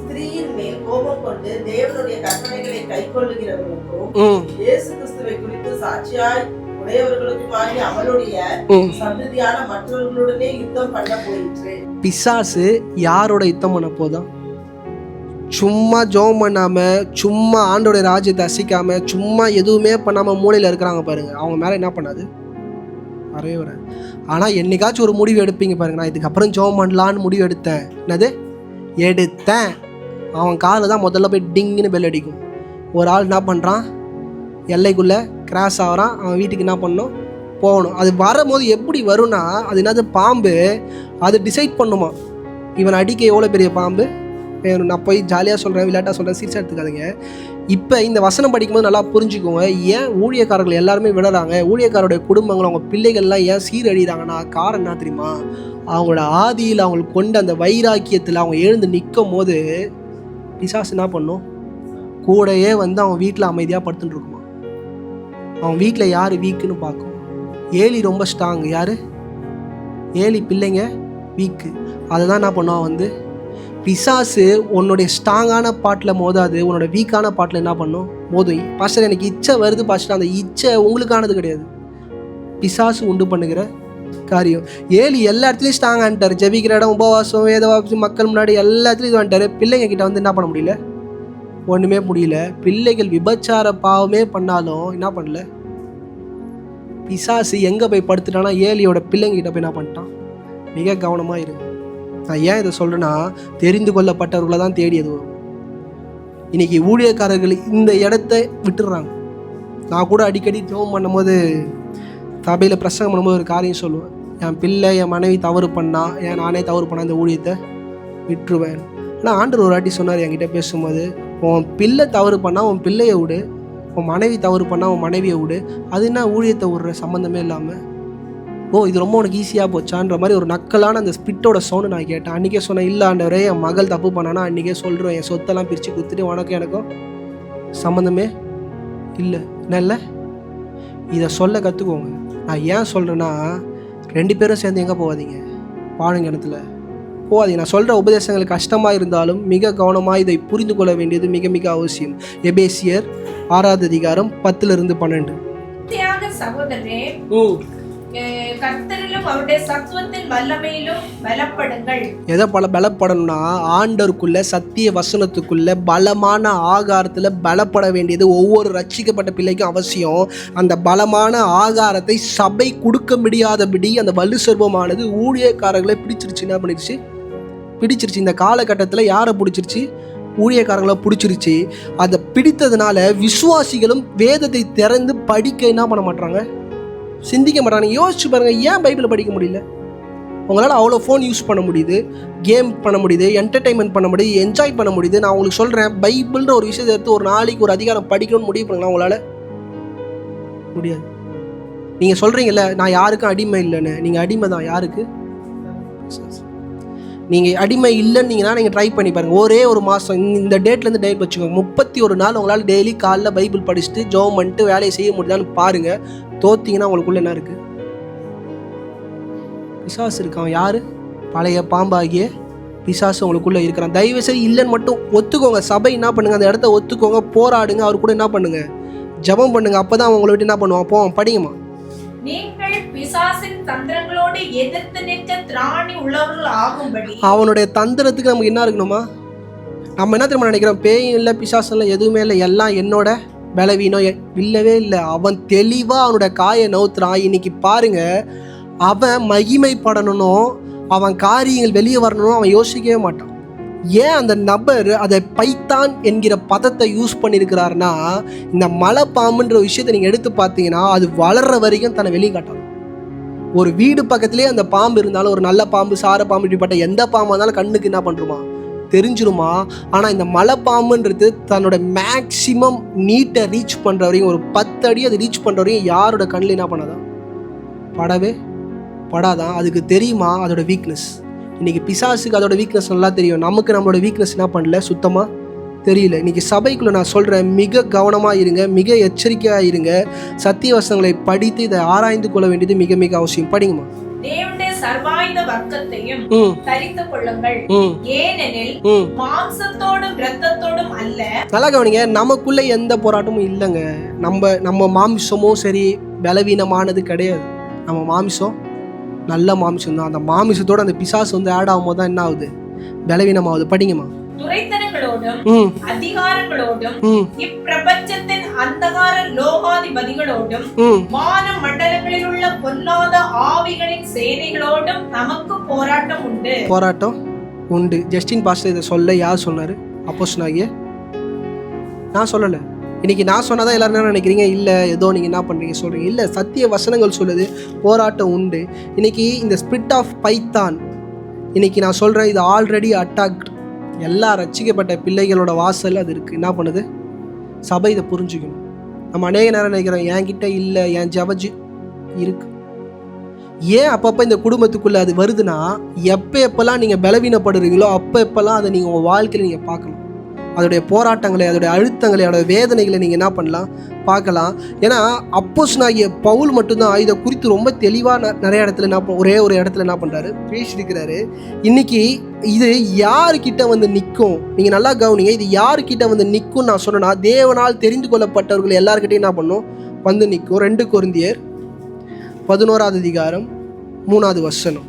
ஸ்திரீயின் மேல் கோபம் கொண்டு தேவனுடைய கற்பனைகளை கைக்கொள்ளுகிறவர்களுக்கும் இயேசு கிறிஸ்துவை குறித்து சாட்சியாய் உடையவர்களுக்குமாகி அவளுடைய சந்ததியான மற்றவர்களுடனே யுத்தம் பண்ண போயிற்று. பிசாசு யாரோட யுத்தம் பண்ண போதும்? சும்மா ஜோம் பண்ணாம, சும்மா ஆண்டோடைய ராஜ்யத்தை அசிக்காம, சும்மா எதுவுமே பண்ணாம மூலையில இருக்கிறாங்க பாருங்க, அவங்க மேல என்ன பண்ணாது? வரவே வராது. ஆனா என்னைக்காச்சும் ஒரு முடிவு எடுப்பீங்க பாருங்க, நான் இதுக்கப்புறம் ஜோம் பண்ணலான்னு முடிவு எடுத்தேன். என்னது எடுத்தேன்? அவன் காலில் தான் முதல்ல போய் டிங்குன்னு பெல் அடிக்கும். ஒரு ஆள் என்ன பண்ணுறான், எல்லைக்குள்ளே கிராஸ் ஆகிறான், அவன் வீட்டுக்கு என்ன பண்ணணும், போகணும். அது வரும்போது எப்படி வரும்னா, அது என்னது, பாம்பு. அது டிசைட் பண்ணுமா இவன் அடிக்க எவ்வளோ பெரிய பாம்பு வேணும். நான் போய் ஜாலியாக சொல்கிறேன், விளையாட்டாக சொல்கிறேன், சீரியஸாக எடுத்துக்காதீங்க. இப்போ இந்த வசனம் படிக்கும்போது நல்லா புரிஞ்சுக்கோங்க, ஏன் ஊழியக்காரர்கள் எல்லாருமே விடுறாங்க, ஊழியக்காரோடைய குடும்பங்கள், அவங்க பிள்ளைகள்லாம் ஏன் சீரழிகிறாங்கன்னா காரணம் என்ன தெரியுமா? அவங்களோட ஆதியில் அவங்களுக்கு கொண்ட அந்த வைராக்கியத்தில் அவங்க எழுந்து நிற்கும் போது பிசாசு என்ன பண்ணும், கூடையே வந்து அவன் வீட்டில் அமைதியாக படுத்துட்டு இருக்குமா. அவன் வீட்டில் யார் வீக்குன்னு பார்க்கும். ஏலி ரொம்ப ஸ்ட்ராங், யார்? ஏலி பிள்ளைங்க வீக்கு. அதை தான் என்ன பண்ணுவான் வந்து பிசாசு உன்னுடைய ஸ்ட்ராங்கான பாட்டில் மோதாது, உன்னோட வீக்கான பாட்டில் என்ன பண்ணும், மோதும். பாஸ்டர் எனக்கு இச்சை வருது பாஸ்டர், அந்த இச்சை உங்களுக்கானது கிடையாது, பிசாசு உண்டு பண்ணுகிற காரியம். ஏலி எல்லா இடத்துலையும் ஸ்ட்ராங் ஆகிட்டார், ஜெபிக்கிற இடம், உபவாசம், வேதவாசி, மக்கள் முன்னாடி எல்லாத்துலையும் இது வந்துட்டார். பிள்ளைங்க கிட்ட வந்து என்ன பண்ண முடியல, ஒன்றுமே முடியல. பிள்ளைகள் விபச்சார பாவமே பண்ணாலும் என்ன பண்ணல, பிசாசு எங்கே போய் படுத்துட்டானா ஏலியோட பிள்ளைங்க கிட்ட போய் என்ன பண்ணிட்டான். மிக கவனமாக இருக்கு. நான் ஏன் இதை சொல்கிறேன்னா, தெரிந்து கொள்ளப்பட்டவர்களை தான் தேடியது வரும். இன்னைக்கு ஊழியக்காரர்கள் இந்த இடத்த விட்டுடுறாங்க. நான் கூட அடிக்கடி ஜெபம் பண்ணும்போது, சபையில் பிரசங்கம் பண்ணும்போது ஒரு காரியம் சொல்லுவேன், என் பிள்ளை என் மனைவி தவறு பண்ணா, ஏன் நானே தவறு பண்ணால் இந்த ஊழியத்தை விட்டுருவேன். ஆனால் ஆண்டவர் ஒரு வாட்டி சொன்னார் என்கிட்ட பேசும்போது, உன் பிள்ளை தவறு பண்ணால் உன் பிள்ளையை விடு, உன் மனைவி தவறு பண்ணால் உன் மனைவியை விடு, அது என்ன ஊழியத்தை விடுற சம்மந்தமே இல்லாமல். ஓ, இது ரொம்ப உனக்கு ஈஸியாக போச்சான்ற மாதிரி ஒரு நக்கலான அந்த ஸ்பிட்டோட சவுண்டு நான் கேட்டேன். அன்றைக்கே சொன்னேன், இல்லை ஆண்டவரே, என் மகள் தப்பு பண்ணானா அன்றைக்கே சொல்கிறேன், என் சொத்தெல்லாம் பிரித்து கொடுத்துட்டு உனக்கும் எனக்கும் சம்மந்தமே இல்லை. நல்ல இதை சொல்ல கற்றுக்கோங்க. நான் ஏன் சொல்கிறேன்னா, 2 பேரும் சேர்ந்து எங்கே போகாதீங்க, பாழுங்கிணத்துல போகாதீங்க. நான் சொல்கிற உபதேசங்கள் கஷ்டமாக இருந்தாலும் மிக கவனமாக இதை புரிந்து கொள்ள வேண்டியது மிக மிக அவசியம். எபேசியர் 6:10-12. சகோதரரே, கர்த்தரிலும் அவருடைய சத்துவத்தின் வல்லமையிலும் பலப்படுங்கள். எதை பலப்படணும்னா, ஆண்டவருக்குள்ள சத்திய வசனத்துக்குள்ள பலமான ஆகாரத்தில் பலப்பட வேண்டியது ஒவ்வொரு ரட்சிக்கப்பட்ட பிள்ளைக்கும் அவசியம். அந்த பலமான ஆகாரத்தை சபை கொடுக்க முடியாதபடி அந்த வலு சர்வமானது ஊழியக்காரர்களை பிடிச்சிருச்சு. என்ன பண்ணிருச்சு? பிடிச்சிருச்சு. இந்த காலகட்டத்தில் யாரை பிடிச்சிருச்சு? ஊழியக்காரங்களை பிடிச்சிருச்சு. அதை பிடித்ததுனால விசுவாசிகளும் வேதத்தை திறந்து படிக்க என்ன பண்ண மாட்டாங்க, சிந்திக்க மாட்டாங்க. யோசிச்சு பாருங்க, ஏன் பைபிளை படிக்க முடியல? உங்களால் அவ்வளோ ஃபோன் யூஸ் பண்ண முடியுது, கேம் பண்ண முடியுது, என்டர்டைன்மெண்ட் பண்ண முடியுது, என்ஜாய் பண்ண முடியுது. நான் உங்களுக்கு சொல்கிறேன், பைபிள்ன்ற ஒரு விஷயத்தை எடுத்து ஒரு நாளைக்கு ஒரு அதிகாரம் படிக்கணும்னு முடிவு பண்ணுங்களா? உங்களால் முடியாது. நீங்கள் சொல்கிறீங்கல்ல, நான் யாருக்கும் அடிமை இல்லைன்னு. நீங்கள் அடிமை தான். யாருக்கு? நீங்கள் அடிமை இல்லைன்னீங்கன்னா நீங்கள் ட்ரை பண்ணி பாருங்கள். ஒரே ஒரு மாதம் இந்த டேட்லேருந்து டேட் வச்சுக்கோங்க, 31 நாள் உங்களால் டெய்லி காலைல பைபிள் படிச்சுட்டு ஜெபம் பண்ணிட்டு வேலையை செய்ய முடியுதான்னு பாருங்கள். தோத்திங்கன்னா உங்களுக்குள்ள என்ன இருக்குது? பிசாசு இருக்கான். யார்? பழைய பாம்பாகிய பிசாசு உங்களுக்குள்ளே இருக்கிறான். தயவுசெய்து இல்லைன்னு மட்டும் ஒத்துக்கோங்க. சபை என்ன பண்ணுங்க, அந்த இடத்த ஒத்துக்கோங்க, போராடுங்க, அவர் கூட என்ன பண்ணுங்க, ஜெபம் பண்ணுங்க. அப்போ தான் உங்களை விட்டு என்ன பண்ணுவான், போவோம், படிங்கம்மா. நீங்கள் பிசாசின் தந்திரங்களோடு எதிர்த்து நிற்க திராணி உள்ளவர்கள் ஆகும்படி. அவனுடைய தந்திரத்துக்கு நமக்கு என்ன இருக்கணுமா? நம்ம என்ன தெரியுமா நினைக்கிறோம், பேயும் இல்லை, பிசாசும் இல்லை, எதுவுமே இல்லை, எல்லாம் என்னோட பலவீனம். இல்லவே இல்லை. அவன் தெளிவாக அவனோட காயை நவுத்துறான். இன்னைக்கு பாருங்க, அவன் மகிமைப்படணும், அவன் காரியங்கள் வெளியே வரணும், அவன் யோசிக்கவே மாட்டான். ஏன் அந்த நபர் அதை பைத்தான் என்கிற பதத்தை யூஸ் பண்ணியிருக்கிறாருன்னா, இந்த மலைப்பாம்புன்ற விஷயத்தை நீங்கள் எடுத்து பார்த்தீங்கன்னா, அது வளர்ற வரைக்கும் தன்னை வெளியே காட்டணும். ஒரு வீடு பக்கத்துலேயே அந்த பாம்பு இருந்தாலும், ஒரு நல்ல பாம்பு, சார பாம்பு, இப்படிப்பட்ட எந்த பாம்பு இருந்தாலும் கண்ணுக்கு என்ன பண்ணுருமா, தெரிஞ்சிருமா. ஆனால் இந்த மலைப்பாம்புன்றது தன்னோட மேக்சிமம் நீட்டை ரீச் பண்ணுற வரைக்கும், ஒரு 10 அடி அதை ரீச் பண்ணுற வரைக்கும் யாரோட கண்ணில் என்ன பண்ணாதான், படவே படாதான். அதுக்கு தெரியுமா அதோட வீக்னஸ். இன்றைக்கி பிசாசுக்கு அதோட வீக்னஸ் நல்லா தெரியும். நமக்கு நம்மளோட வீக்னஸ் என்ன பண்ணல, சுத்தமாக தெரியல. இன்னைக்கு சபைக்குள்ள நான் சொல்றேன், மிக கவனமா இருங்க, மிக எச்சரிக்கையா இருங்க. சத்திய வசனங்களை படித்து இதை ஆராய்ந்து கொள்ள வேண்டியது மிக மிக அவசியம். படிங்கம்மா. தேவனுடைய சர்வாயுத வர்க்கத்தையும் தரித்துக் கொள்ளுங்கள், ஏனெனில் மாம்சத்தோடும் இரத்தத்தோடும் அல்ல. நல்லா கவனிங்க, நமக்குள்ள எந்த போராட்டமும் இல்லைங்க. நம்ம மாமிசமும் சரி பலவீனமானது கிடையாது. நம்ம மாமிசம் நல்ல மாமிசம் தான். அந்த மாமிசத்தோட அந்த பிசாசு வந்து ஆட் ஆகும் போது தான் என்ன ஆகுது? பலவீனமாகுது. படிங்கம்மா. துரைத்தனங்களோடும் அதிகாரங்களோடும் இப்பிரபஞ்சத்தின் அந்தகார லோகாதிபதிகளோடும் வான மண்டலங்களில் உள்ள பொல்லாத ஆவிகளின் சேனைகளோடும் நமக்கு போராட்டம் உண்டு. போராட்டம் உண்டு. ஜஸ்டின் பாஸ்டர் இதை சொல்ல யார் சொன்னாரு? அப்போஸ்தலனாகிய நான் சொல்லலை. இன்னைக்கு நான் சொன்னாதான் எல்லாரும் என்ன நினைக்கிறீங்க? இல்லை ஏதோ நீங்கள் என்ன பண்ணுறீங்க சொல்கிறீங்க. இல்லை, சத்திய வசனங்கள் சொல்லுது போராட்டம் உண்டு. இன்னைக்கு இந்த ஸ்பிரிட் ஆஃப் பைத்தான், இன்னைக்கு நான் சொல்கிறேன், இது ஆல்ரெடி அட்டாக்ட். எல்லா ரட்சிக்கப்பட்ட பிள்ளைகளோட வாசல் அது இருக்குது. என்ன பண்ணுது? சபை இதை புரிஞ்சுக்கணும். நம்ம அநேக நேரம் நினைக்கிறோம், என்கிட்ட இல்லை, என் ஜபஜி இருக்கு. ஏன் அப்பப்போ இந்த குடும்பத்துக்குள்ளே அது வருதுன்னா, எப்போல்லாம் நீங்கள் பலவீனப்படுறீங்களோ எப்போல்லாம் அதை நீங்கள் உங்கள் வாழ்க்கையில் நீங்கள் பார்க்கலாம். அதோடைய போராட்டங்களை, அதோடைய அழுத்தங்களை, அதோடைய வேதனைகளை நீங்கள் என்ன பண்ணலாம்? பார்க்கலாம். ஏன்னா அப்போஸ்தலனாகிய பவுல் மட்டும்தான் இதை குறித்து ரொம்ப தெளிவாக நிறைய இடத்துல ஒரே ஒரு இடத்துல என்ன பண்ணுறாரு? பேசியிருக்கிறாரு. இன்னைக்கு இது யாருக்கிட்ட வந்து நிற்கும்? நீங்கள் நல்லா கவனிங்க, இது யாருக்கிட்ட வந்து நிற்கும் நான் சொன்னேன்னா, தேவனால் தெரிந்து கொள்ளப்பட்டவர்கள் எல்லாருக்கிட்டையும் என்ன பண்ணும்? வந்து நிற்கும். 2 கொரிந்தியர் 11வது அதிகாரம் 3வது வசனம்.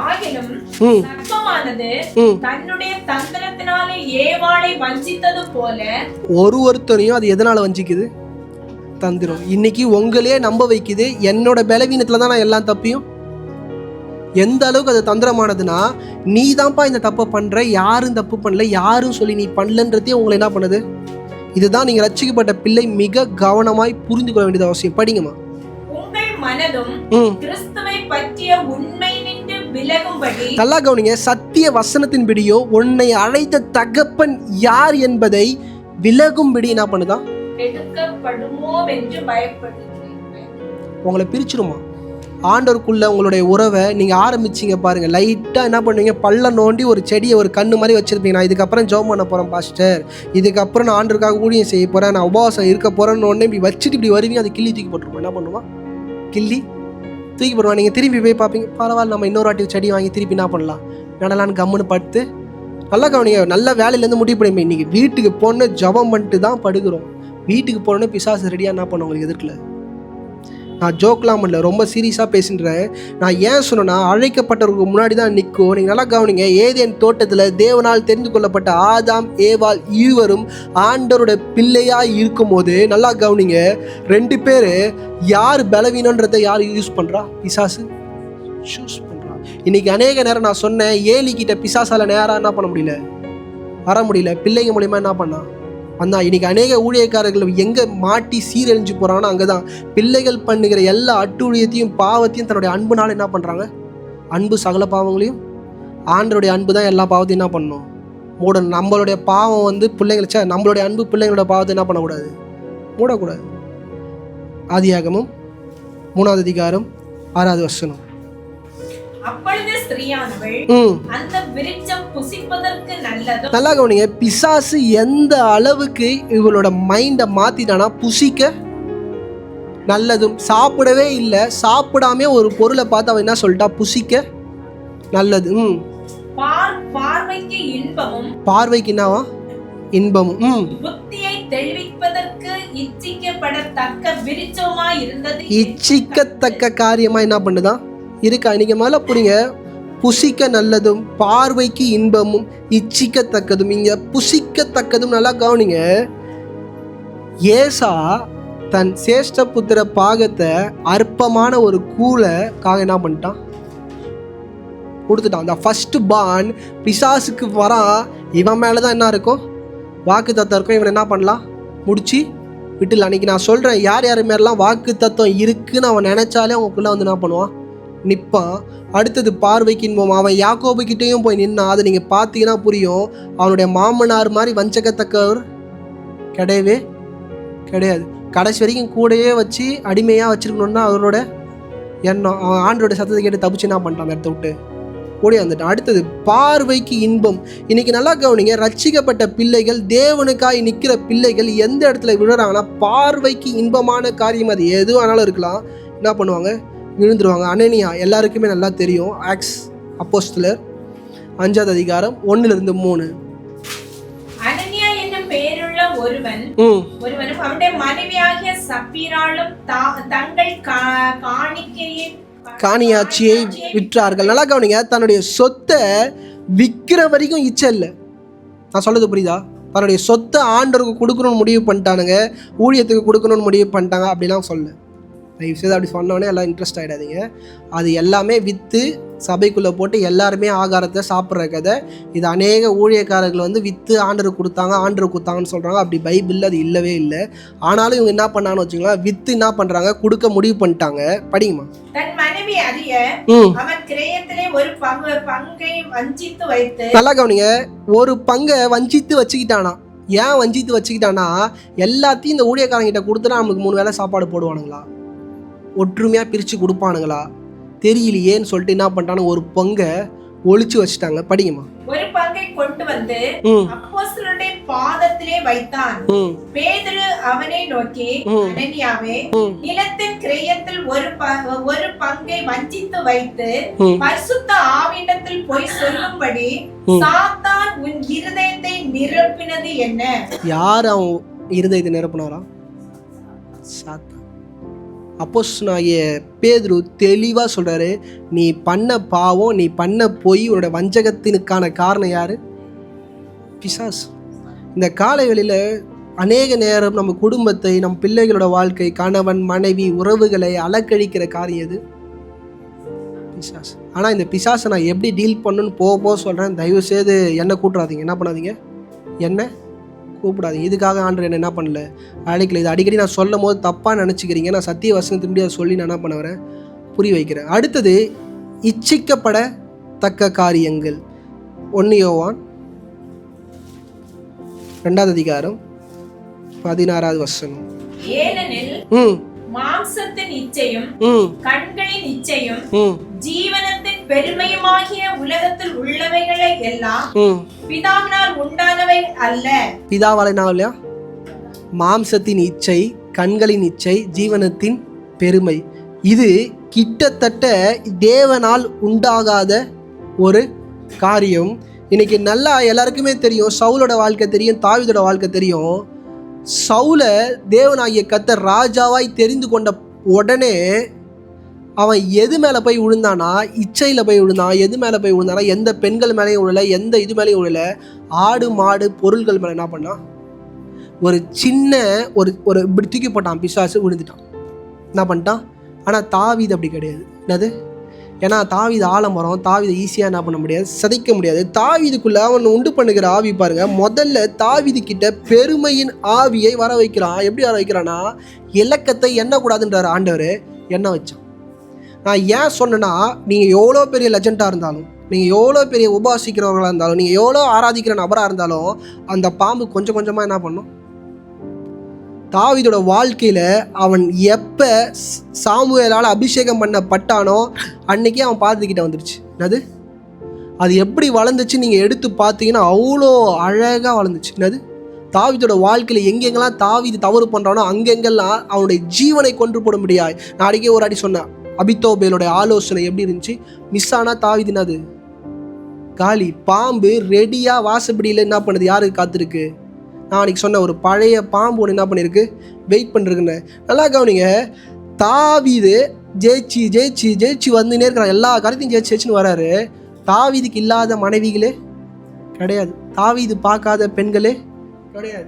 ஆகிலும் சர்ப்பமானது தன்னுடைய தந்திரத்தினாலே ஏவாளை வஞ்சித்தது போல ஒருத்தரையும் அது எதனால வஞ்சிக்குது? தந்திரம். இன்னைக்கு உங்களே நம்ப வைக்குது, என்னோட பலவீனத்துல தான் நான் எல்லாம் தப்பியும். எந்த அளவுக்கு அது தந்திரமானதுன்னா, நீ தான்ப்பா இந்த தப்பை பண்ற, யாரும் தப்பு பண்ணல, யாரும் சொல்லி நீ பண்ணலன்றதே உங்களை என்ன பண்ணுது? இதுதான் நீங்க ரட்சிக்கப்பட்ட பிள்ளை மிக கவனமாய் புரிந்து கொள்ள வேண்டியது அவசியம். படிங்கம்மா. உங்கள் மனதும் கிறிஸ்துவை பற்றிய உண்மை நின்று விலகும்படி. நல்லா கவனிங்க, சத்திய வசனத்தின்படியோ உன்னை அழைத்த தகப்பன் யார் என்பதை விலகும்படி என்ன பண்ணுதான்? எடுக்கப்படுமோ என்று பயப்படுகிறேன். உங்களை பிரிச்சிருமா? ஆண்டவருக்குள்ள உங்களுடைய உறவை நீங்க ஆரம்பிச்சிங்க பாருங்க. லைட்டா என்ன பண்ணுவீங்க? பள்ளம் நோண்டி ஒரு செடியை ஒரு கண்ணு மாதிரி வச்சிருப்பீங்க. நான் இதுக்கப்புறம் ஜெபம் பண்ண போறேன் பாஸ்டர், இதுக்கப்புறம் நான் ஆண்டவருக்காக ஊழியம் செய்ய போறேன், நான் உபவாசம் இருக்க போறேன்னு ஒன்னே இப்படி வச்சுட்டு இப்படி வருவீங்க. அது கிள்ளி தூக்கி போட்டுருப்போம். என்ன பண்ணுவான்? கிள்ளி தூக்கி போடுவான். நீங்கள் திரும்பி போய் பார்ப்பீங்க, பரவாயில்ல நம்ம இன்னொரு வாட்டி செடி வாங்கி திருப்பி என்ன பண்ணலாம், நடலான்னு கம்முன்னு படுத்து நல்லா கவனிங்க. நல்ல வேலையிலேருந்து முடிவு பண்ணிப்போம். இன்றைக்கி வீட்டுக்கு போன ஜபம் பண்ணிட்டு தான் படுக்கிறோம். வீட்டுக்கு போனோன்னே பிசாசு ரெடியாக என்ன பண்ண உங்களுக்கு எதிர்க்கல. நான் ஜோக்லாம் பண்ணல, ரொம்ப சீரியஸாக பேசுகிறேன். நான் ஏன் சொன்னேன்னா, அழைக்கப்பட்டவருக்கு முன்னாடி தான் நிற்கும். நீங்கள் நல்லா கவனிங்க. ஏதேன் தோட்டத்தில் தேவனால் தெரிந்து கொள்ளப்பட்ட ஆதாம் ஏவாள் இருவரும் ஆண்டவரோட பிள்ளையாக இருக்கும் போது நல்லா கவனிங்க, 2 பேர் யார் பலவீனன்றதை யார் யூஸ் பண்ணுறா? பிசாசு யூஸ் பண்ணுறா. இன்னைக்கு அநேக நேரம் நான் சொன்னேன், ஏலிக்கிட்ட பிசாசால நேராக என்ன பண்ண முடியல, வர முடியல. பிள்ளைங்க மூலியமாக என்ன பண்ணா வந்தா. இன்னைக்கு அநேக ஊழியக்காரர்கள் எங்கே மாட்டி சீரழிஞ்சு போகிறாங்கன்னா அங்கே தான். பிள்ளைகள் பண்ணுகிற எல்லா அட்டூழியத்தையும் பாவத்தையும் தன்னுடைய அன்புனால என்ன பண்ணுறாங்க? அன்பு சகல பாவங்களையும், ஆண்டருடைய அன்பு தான் எல்லா பாவத்தையும் என்ன பண்ணணும்? மூடணும். நம்மளுடைய பாவம் வந்து பிள்ளைங்களை, நம்மளுடைய அன்பு பிள்ளைங்களோட பாவத்தை என்ன பண்ணக்கூடாது? மூடக்கூடாது. ஆதியாகமம் 3வது அதிகாரம் 6வது வசனம். அப்பொழுது ஸ்திரீயானவள் அந்த விருட்சம் புசிப்பதற்கு நல்லது. நல்லா கவனிங்க, பிசாசு எந்த அளவுக்கு இவளோட மைண்டை மாத்திட்டானா, புசிக்க நல்லதும். சாப்பிடவே இல்லை, சாப்பிடாம ஒரு பொருளை பார்த்து அவன் என்ன சொல்லிட்டா? புசிக்க நல்லது. பார்வைக்கு இன்பமும். பார்வைக்கு என்னவா? இன்பமும். புத்தியை தெளிவிப்பதற்கு இச்சிக்கப்படத்தக்க விருட்சமாய் இருந்தது. இச்சிக்கத்தக்க காரியமா என்ன பண்ணுதான் இருக்கா? நீங்க மேல புரியுங்க. புசிக்க நல்லதும், பார்வைக்கு இன்பமும், இச்சிக்கத்தக்கதும். இங்க புசிக்கத்தக்கதும் நல்லா கவனிங்க. ஏசா தன் சேஷ்ட புத்திர பாகத்தை அற்பமான ஒரு கூலைக்காக என்ன பண்ணிட்டான்? கொடுத்துட்டான். அந்த ஃபர்ஸ்ட் பார்ன் பிசாசுக்கு வரான், இவன் மேலதான் என்ன இருக்கும்? வாக்கு தத்தம் இருக்கும். இவன் என்ன பண்ணலாம்? முடிச்சு விட்டுல. அன்னைக்கு நான் சொல்றேன், யார் யார் மேலாம் வாக்கு தத்துவம் இருக்குன்னு அவன் நினைச்சாலே அவனுக்குள்ள வந்து என்ன பண்ணுவான்? நிற்பான். அடுத்தது பார்வைக்கு இன்பம். அவன் யாக்கோபு கிட்டேயும் போய் நின்னா. அதை நீங்கள் பார்த்தீங்கன்னா புரியும். அவனுடைய மாமனார் மாதிரி வஞ்சகத்தக்கவர் கிடையவே கிடையாது. கடைசி வரைக்கும் கூடயே வச்சு அடிமையாக வச்சுருக்கணும்னு தான் அவரோட எண்ணம். அவன் ஆண்டோட சத்தத்தை கேட்டு தப்பிச்சு என்ன பண்ணிட்டான்? அந்த இடத்த விட்டு ஓடி வந்துட்டான். அடுத்தது பார்வைக்கு இன்பம். இன்னைக்கு நல்லா கவனிங்க, ரட்சிக்கப்பட்ட பிள்ளைகள், தேவனுக்காய் நிற்கிற பிள்ளைகள் எந்த இடத்துல விழுறாங்கன்னா, பார்வைக்கு இன்பமான காரியம் அது எது ஆனாலும் இருக்கலாம், என்ன பண்ணுவாங்க, விழுந்துருவாங்க. அனனியா எல்லாருக்குமே நல்லா தெரியும். ஆக்ஸ் அப்போஸ்தலர் 5ஆம் அதிகாரம் 1-3. அனனியா என்னும் பெயருள்ள ஒருவனும் அவனுடைய மனைவியாகிய சப்பீராளும் தங்கள் காணியாட்சியை விற்றார்கள். நல்லா கவனிங்க, தன்னுடைய சொத்தை விற்கிற வரைக்கும் இச்சை இல்லை. நான் சொல்றது புரியுதா? தன்னுடைய சொத்தை ஆண்டவருக்கு கொடுக்கணும்னு முடிவு பண்ணிட்டானுங்க, ஊழியத்துக்கு கொடுக்கணும்னு முடிவு பண்ணிட்டாங்க அப்படிலாம் சொல்ல. தயவு செய்து அப்படி சொன்னோடனே எல்லாம் இன்ட்ரெஸ்ட் ஆகிடாதீங்க. அது எல்லாமே விற்று சபைக்குள்ளே போட்டு எல்லாருமே ஆகாரத்தை சாப்பிட்ற கதை. இது அநேக ஊழியக்காரர்கள் வந்து விற்று ஆண்டருக்கு கொடுத்தாங்கன்னு சொல்கிறாங்க. அப்படி பைபிளில் அது இல்லவே இல்லை. ஆனாலும் இவங்க என்ன பண்ணான்னு வச்சுக்கலாம், விற்று என்ன பண்ணுறாங்க, கொடுக்க முடிவு பண்ணிட்டாங்க. படிங்கம்மா. தன் மனைவி அறிய அவன் கிரயத்திலே ஒரு பங்கை வஞ்சித்து வைத்து, நல்லா கவனிங்க, ஒரு பங்கை வஞ்சித்து வச்சுக்கிட்டானா. ஏன் வஞ்சித்து வச்சுக்கிட்டானா, எல்லாத்தையும் இந்த ஊழியக்காரங்கிட்ட கொடுத்துனா நமக்கு 3 வேளை சாப்பாடு போடுவானுங்களா, ஒற்றுமையாக பிரித்து கொடுப்பானுங்களா தெரியலையேன்னு சொல்லிட்டு என்ன பண்ணிட்டானு ஒரு பங்கை ஒளிச்சு வச்சுட்டாங்க. படிங்கம்மா. ஒரு பங்கை கொண்டு வந்து அப்போஸ்தலருடைய பாதத்திலே வைத்தான். பேதுரு அவனை நோக்கி, அனனியாவே, நிலத்தின் கிரயத்தில் ஒரு பங்கை வஞ்சித்து வைத்து பரிசுத்த ஆவியிடத்தில் போய் சொல்லும்படி சாத்தான் உன் இருதயத்தை நிரப்பினது என்ன? யார் அவன் இருதயத்தை நிரப்பினாரா? சாத்தான். அப்போஸ்தலனாகிய பேதுரு தெளிவாக சொல்கிறாரு, நீ பண்ண பாவம், நீ பண்ண பொய், உன்னோட வஞ்சகத்தினுக்கான காரணம் யார்? பிசாசு. இந்த காலைகளில் அநேக நேரம் நம்ம குடும்பத்தை, நம்ம பிள்ளைகளோட வாழ்க்கை, கணவன் மனைவி உறவுகளை அலக்கழிக்கிற காரியம் எது? பிசாசு. ஆனால் இந்த பிசாசை நான் எப்படி டீல் பண்ணுன்னு போக சொல்கிறேன். தயவு செய்து என்ன கூட்டுறாதீங்க, என்ன பண்ணாதீங்க, என்ன கூப்பிடாதீங்க. இதுக்காக ஆண்டவர் என்ன பண்ணல, அழைக்கல. இது அடிக்கடி நான் சொல்லும் போது தப்பாக நினச்சிக்கிறீங்க. நான் சத்திய வசனத்தின்படி அதை சொல்லி நான் என்ன பண்ண வரேன், புரிய வைக்கிறேன். அடுத்தது இச்சிக்கப்படத்தக்க காரியங்கள். 1 யோவான் 2ஆம் அதிகாரம் 16வது வசனம். ஏனெனில் மாம்சத்தின் இச்சையும் கண்களின் இச்சையும் ஜீவனத்தின் பெருமையுமாகிய உலகத்தில் உள்ளவைகளை எல்லாம் பிதாவினால் உண்டானவை அல்ல. பிதாவால இல்லையா? மாம்சத்தின் இச்சை, கண்களின் இச்சை, ஜீவனத்தின் பெருமை, இது கிட்டத்தட்ட தேவனால் உண்டாகாத ஒரு காரியம். இன்னைக்கு நல்லா எல்லாருக்குமே தெரியும், சவுலோட வாழ்க்கை தெரியும், தாவீதோட வாழ்க்கை தெரியும். சவுல தேவனாகிய கர்த்தர் ராஜாவாய் தெரிந்து கொண்ட உடனே அவன் எது மேலே போய் விழுந்தானா, இச்சையில் போய் விழுந்தான். எது மேலே போய் விழுந்தானா, எந்த பெண்கள் மேலேயும் விழலை, எந்த இது மேலேயும் விழலை, ஆடு மாடு பொருள்கள் மேலே என்ன பண்ணான், ஒரு சின்ன ஒரு இப்படி தூக்கி போட்டான், பிசாசு விழுந்துட்டான். என்ன பண்ணிட்டான்? ஆனால் தாவீது அப்படி கிடையாது. என்னது? ஏன்னா தாவீது ஆலமரம், தாவீதை ஈஸியாக என்ன பண்ண முடியாது, சிதைக்க முடியாது. தாவீதுக்குள்ள அவன் உண்டு பண்ணுகிற ஆவி பாருங்க, முதல்ல தாவீது கிட்ட பெருமையின் ஆவியை வர வைக்கிறான். எப்படி வர வைக்கிறான்னா, இலக்கத்தை எண்ணக்கூடாதுன்றார் ஆண்டவர், எண்ண வச்சான். நான் ஏன் சொன்னேன்னா, நீங்கள் எவ்வளோ பெரிய லெஜெண்டாக இருந்தாலும், நீங்கள் எவ்வளோ பெரிய உபாசிக்கிறவர்களாக இருந்தாலும், நீங்கள் எவ்வளோ ஆராதிக்கிற நபராக இருந்தாலும், அந்த பாம்பு கொஞ்சம் கொஞ்சமாக என்ன பண்ணும்? தாவீதோட வாழ்க்கையில் அவன் எப்போ சாமுவேலால் அபிஷேகம் பண்ணப்பட்டானோ அன்னைக்கே அவன் பார்த்துக்கிட்ட வந்துடுச்சு. என்னது? அது எப்படி வளர்ந்துச்சு நீங்கள் எடுத்து பார்த்தீங்கன்னா அவ்வளோ அழகாக வளர்ந்துச்சு. என்னது? தாவீதோட வாழ்க்கையில் எங்கெங்கெல்லாம் தாவீது தவறு பண்ணுறானோ அங்கெங்கெல்லாம் அவனுடைய ஜீவனை கொண்டு போட முடியாது. நான் அடிக்கே ஒரு அடி சொன்னேன், அபித்தோபேலோட ஆலோசனை எப்படி இருந்துச்சு? மிஸ் ஆனால் தாவீதுனாது காலி. பாம்பு ரெடியாக வாசப்படியில் என்ன பண்ணுது, யாருக்கு காத்திருக்கு? நான் அன்றைக்கி சொன்ன ஒரு பழைய பாம்பு ஒன்று என்ன பண்ணியிருக்கு, வெயிட் பண்ணிருக்குன்னு. நல்லா கவனிங்க, தாவீது ஜெயிச்சு ஜெயிச்சு ஜெயிச்சு வந்துன்னே இருக்கிறான், எல்லா காரியத்தையும் ஜெயிச்சுன்னு வராரு. தாவீதுக்கு இல்லாத மனைவிகளே கிடையாது, தாவீது பார்க்காத பெண்களே கிடையாது.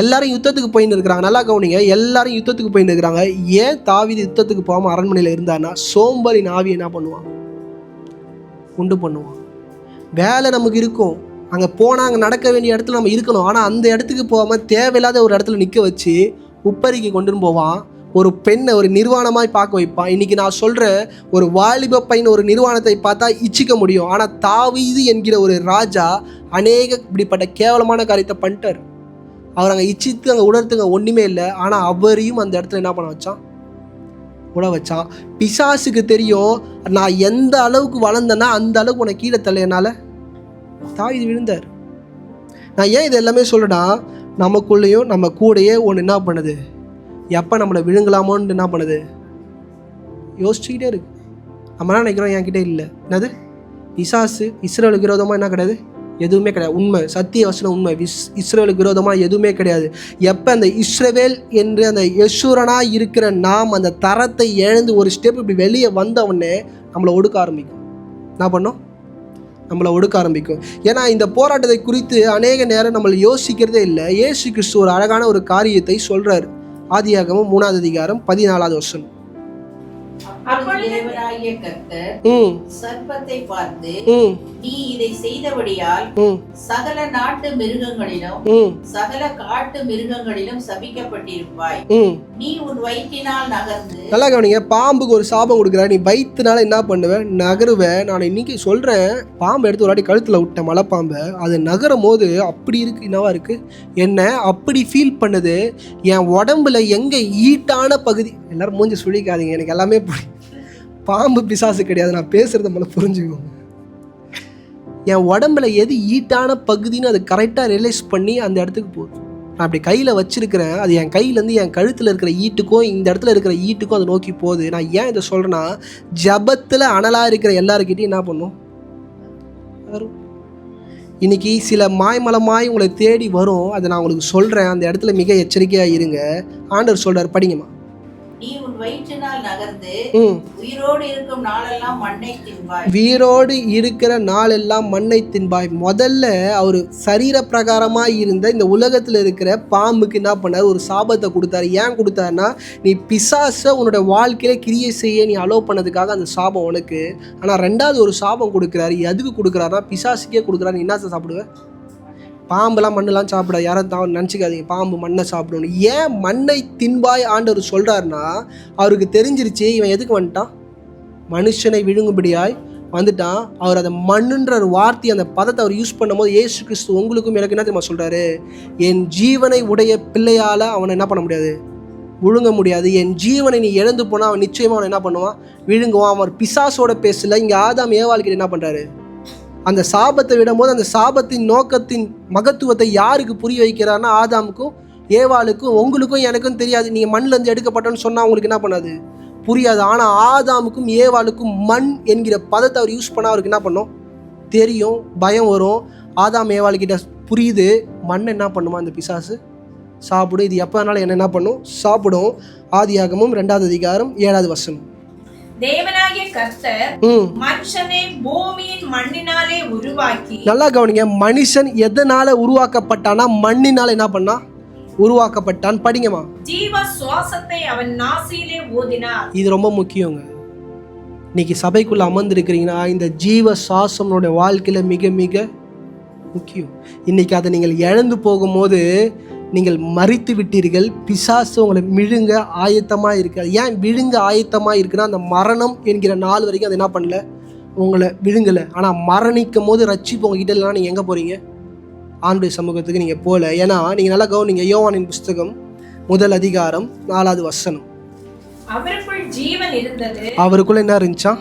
எல்லாரும் யுத்தத்துக்கு போயின்னு இருக்கிறாங்க. நல்லா கவனிங்க, எல்லாரும் யுத்தத்துக்கு போயின்னு இருக்கிறாங்க. ஏன் தாவீது யுத்தத்துக்கு போகாமல் அரண்மனையில் இருந்தான்னா, சோம்பரின் ஆவி என்ன பண்ணுவான், உண்டு பண்ணுவான். வேலை நமக்கு இருக்கும், அங்கே போனால் அங்கே நடக்க வேண்டிய இடத்துல நம்ம இருக்கணும். ஆனால் அந்த இடத்துக்கு போகாமல் தேவையில்லாத ஒரு இடத்துல நிற்க வச்சு உப்பரிக்கை கொண்டுன்னு போவான். ஒரு பெண்ணை ஒரு நிர்வாணமாய் பார்க்க வைப்பான். இன்றைக்கி நான் சொல்கிறேன், ஒரு வாலிப பையன் ஒரு நிர்வாணத்தை பார்த்தா இச்சிக்க முடியும். ஆனால் தாவீது என்கிற ஒரு ராஜா அநேக இப்படிப்பட்ட கேவலமான காரியத்தை பண்ணிட்டார். அவர் அங்கே இச்சித்து அங்கே உணர்த்துங்க ஒன்றுமே இல்லை. ஆனால் அவரையும் அந்த இடத்துல என்ன பண்ண வச்சான், உட வச்சான். பிசாசுக்கு தெரியும் நான் எந்த அளவுக்கு வளர்ந்தேன்னா அந்த அளவுக்கு உனக்கு கீழே தள்ள என்னால். தாவீது விழுந்தார். நான் ஏன் இது எல்லாமே சொல்கிறேன்னா, நமக்குள்ளேயும் நம்ம கூடயே ஒன்று என்ன பண்ணுது, எப்போ நம்மளை விழுங்கலாமோன்னு என்ன பண்ணுது யோசிச்சுக்கிட்டே இருக்கு. நம்ம என்ன நினைக்கிறோம், என்கிட்ட இல்லை. என்னது பிசாசு இஸ்ரேலுக்கு விரோதமாக என்ன கிடையாது, எதுவுமே கிடையாது. உண்மை, சத்திய வசனம் உண்மை. இஸ்ரேலுக்கு விரோதமாக எதுவுமே கிடையாது. எப்போ அந்த இஸ்ரவேல் என்று அந்த யசூரனாக இருக்கிற நாம் அந்த தரத்தை இழந்து ஒரு ஸ்டெப் இப்படி வெளியே வந்தவொடனே நம்மளை ஒடுக்க ஆரம்பிக்கும். என்ன பண்ணோம், நம்மளை ஒடுக்க ஆரம்பிக்கும். ஏன்னா இந்த போராட்டத்தை குறித்து அநேக நேரம் நம்மளை யோசிக்கிறதே இல்லை. இயேசு கிறிஸ்து ஒரு அழகான ஒரு காரியத்தை சொல்கிறார். ஆதியாகமம் 3ஆம் அதிகாரம் 14வது வசனம். அப்பொழுது தேவனாகிய கர்த்தர் சர்ப்பத்தை பார்த்து, நீ இதை செய்தபடியால் சகல நாட்டு மிருகங்களிலும் சகல காட்டு மிருகங்களிலும் சபிக்கப்பட்டிருப்பாய். நீ உன் வயிற்றினால் நகர்ந்து. நல்லா கவனிங்க, பாம்புக்கு ஒரு சாபம் கொடுக்குற, நீ வயிற்றுனால என்ன பண்ணுவேன், நகருவேன். நான் இன்னைக்கு சொல்றேன், பாம்பு எடுத்து ஒரு வாட்டி கழுத்துல விட்டேன், மலைப்பாம்பை. அது நகரும் போது அப்படி இருக்கு, என்னவா இருக்கு, என்ன அப்படி ஃபீல் பண்ணுது. என் உடம்புல எங்க ஈட்டான பகுதி, எல்லாரும் மூஞ்சி சுழிக்காதீங்க, எனக்கு எல்லாமே பாம்பு பிசாசு கிடையாது, நான் பேசுறத மேலே புரிஞ்சுக்கோங்க. என் உடம்புல எது ஈட்டான பகுதின்னு அது கரெக்டாக ரியலைஸ் பண்ணி அந்த இடத்துக்கு போகுது. நான் அப்படி கையில் வச்சிருக்கிறேன், அது என் கையிலேருந்து என் கழுத்தில் இருக்கிற ஈட்டுக்கும் இந்த இடத்துல இருக்கிற ஈட்டுக்கும் அதை நோக்கி போகுது. நான் ஏன் இதை சொல்கிறேன்னா, ஜபத்தில் அனலாக இருக்கிற எல்லாருக்கிட்டையும் என்ன பண்ணும் வரும். இன்னைக்கு சில மாய்மலமாய் உங்களை தேடி வரும், அதை நான் உங்களுக்கு சொல்கிறேன். அந்த இடத்துல மிக எச்சரிக்கையாக இருங்க. ஆண்டவர் சொல்கிறார், படிங்கம்மா. நீ உன் வயிற்றினால் நகர்ந்து உயிரோடு இருக்கும் நாளெல்லாம் மண்ணை தின்பாய். உயிரோடு இருக்கிற நாளெல்லாம் மண்ணை தின்பாய். முதல்ல அவர் சரீர பிரகாரமா இருந்த இந்த உலகத்துல இருக்கிற பாம்புக்கு என்ன பண்ணார், ஒரு சாபத்தை கொடுத்தாரு. ஏன் கொடுத்தாருன்னா, நீ பிசாச உன்னோட வாழ்க்கையில கிரியை செய்ய நீ அலோவ் பண்ணதுக்காக அந்த சாபம் உனக்கு. ஆனா ரெண்டாவது ஒரு சாபம் கொடுக்குறாரு. எதுக்கு கொடுக்குறாருன்னா, பிசாசுக்கே கொடுக்குறாரு. நீ என்ன சாப்பிடுவேன், பாம்பெல்லாம் மண்ணெல்லாம் சாப்பிட யாரும் தான் நினச்சிக்காதீங்க, பாம்பு மண்ணை சாப்பிடணும். ஏன் மண்ணை தின்பாய் ஆண்டவர் சொல்கிறாருன்னா, அவருக்கு தெரிஞ்சிருச்சு இவன் எதுக்கு வந்துட்டான், மனுஷனை விழுங்கும்படியாய் வந்துட்டான். அவர் அதை மண்ணுன்ற ஒரு வார்த்தை, அந்த பதத்தை அவர் யூஸ் பண்ணும் போது, இயேசு கிறிஸ்து உங்களுக்கும் எனக்கு என்ன தெரியுமா சொல்கிறாரு, என் ஜீவனை உடைய பிள்ளையால் அவனை என்ன பண்ண முடியாது, விழுங்க முடியாது. என் ஜீவனை நீ இழந்து போனால் அவன் நிச்சயமாக அவனை என்ன பண்ணுவான், விழுங்குவான். அவர் பிசாசோட பேசல. இங்கே ஆதாம் ஏவாளுக்கு என்ன பண்ணுறாரு, அந்த சாபத்தை விடும்போது அந்த சாபத்தின் நோக்கத்தின் மகத்துவத்தை யாருக்கு புரிய வைக்கிறார்னா, ஆதாமுக்கும் ஏவாளுக்கும். உங்களுக்கும் எனக்கும் தெரியாது, நீங்கள் மண்ணிலேருந்து எடுக்கப்பட்டோன்னு சொன்னால் உங்களுக்கு என்ன பண்ணாது, புரியாது. ஆனால் ஆதாமுக்கும் ஏவாளுக்கும் மண் என்கிற பதத்தை அவர் யூஸ் பண்ணால் அவருக்கு என்ன பண்ணோம் தெரியும், பயம் வரும். ஆதாம் ஏவாளுக்கிட்ட புரியுது, மண் என்ன பண்ணுமா அந்த பிசாசு, சாப்பிடும். இது எப்போ வேணாலும் என்ன பண்ணும், சாப்பிடும். ஆதியாகமம் 2ஆம் அதிகாரம் 7வது வசனம். தேவனாகிய கர்த்தர் மனுஷனை பூமியின் மண்ணினாலே உருவாக்கி. நல்லா கவனிங்க, மனுஷன் எதனால உருவாக்கப்பட்டானா, மண்ணினால என்ன பண்ணா உருவாக்கப்பட்டான். படிங்கம்மா. ஜீவ சுவாசத்தை அவன் நாசியிலே ஊதினார். இது ரொம்ப முக்கியங்க. இன்னைக்கு சபைக்குள்ள அமர்ந்திருக்கிறீங்கன்னா, இந்த ஜீவ சுவாசம்னுடைய வாழ்க்கையில மிக மிக முக்கியம். இன்னைக்கு அதை நீங்கள் இழந்து போகும்போது நீங்கள் மறித்து விட்டீர்கள். பிசாசு உங்களை விழுங்க ஆயத்தமாக இருக்காது. ஏன் விழுங்க ஆயத்தமாக இருக்குன்னா, அந்த மரணம் என்கிற நாள் வரைக்கும் அது என்ன பண்ணல, உங்களை விழுங்கலை. ஆனால் மரணிக்கும் போது ரட்சிப்பு உங்ககிட்ட இல்லைனா நீங்கள் எங்கே போகிறீங்க, ஆண்டுடைய சமூகத்துக்கு நீங்கள் போகல. ஏன்னா நீங்கள் நல்லா கவனிங்க, யோவானின் புஸ்தகம் 1ஆம் அதிகாரம் 4வது வசனம். அவருக்குள் ஜீவன் இருந்தது. அவருக்குள்ள என்ன இருந்துச்சா,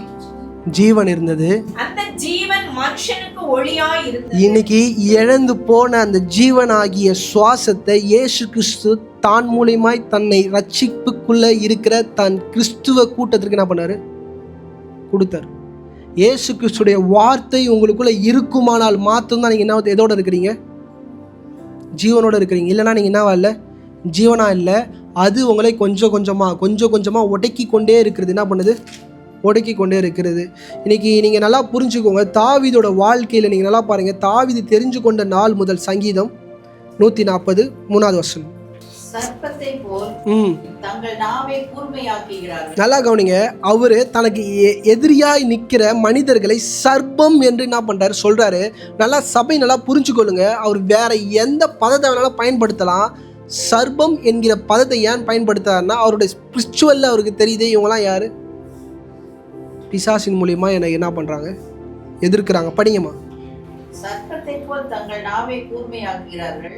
ஜீவன் இருந்தது. அந்த ஜீவன் மனுஷனுக்கு ஒளியாய் இருந்தது. இன்னைக்கு இழந்து போன அந்த ஜீவனாகிய சுவாசத்தை இயேசு கிறிஸ்து தான் மூலமாய் தன்னை ரட்சிப்புக்குள்ள இருக்கிற தன் கிறிஸ்துவ கூட்டத்திற்கு என்ன பண்ணாரு, கொடுத்தார். இயேசு கிறிஸ்துடைய வார்த்தை உங்களுக்குள்ள இருக்குமானால் மாத்திரம்தான் நீங்க என்ன எதோட இருக்கிறீங்க, ஜீவனோட இருக்கிறீங்க. இல்லைன்னா நீங்க என்னவா இல்லை, ஜீவனா இல்லை. அது உங்களை கொஞ்சம் கொஞ்சமா ஒடுக்கி கொண்டே இருக்கிறது. என்ன பண்ணுது, ஒடுக்கி கொண்டே இருக்கிறது. இன்னைக்கு நீங்கள் நல்லா புரிஞ்சுக்கோங்க, தாவீதோட வாழ்க்கையில் நீங்கள் நல்லா பாருங்கள். தாவீது தெரிஞ்சு கொண்ட நாள் முதல், சங்கீதம் 140 3வது வசனம். சர்ப்பத்தை போல் தங்கள் நாவை கூர்மையாக்குகிறார்கள். நல்லா கவனிங்க, அவரு தனக்கு எதிரியாய் நிற்கிற மனிதர்களை சர்ப்பம் என்று என்ன பண்றாரு சொல்றாரு. நல்லா சபை நல்லா புரிஞ்சுக்கொள்ளுங்க. அவர் வேற எந்த பதத்தை வேணாலும் பயன்படுத்தலாம். சர்ப்பம் என்கிற பதத்தை ஏன் பயன்படுத்தாருன்னா, அவருடைய ஸ்பிரிச்சுவல்ல அவருக்கு தெரியுது, இவங்களாம் யாரு, பிசாசின் மூலியமா எனக்கு என்ன பண்றாங்க, எதிர்க்கிறாங்க. படிங்கம்மா. சர்ப்பத்தை போல் தங்கள் நாவை கூர்மையாக்குகிறார்கள்.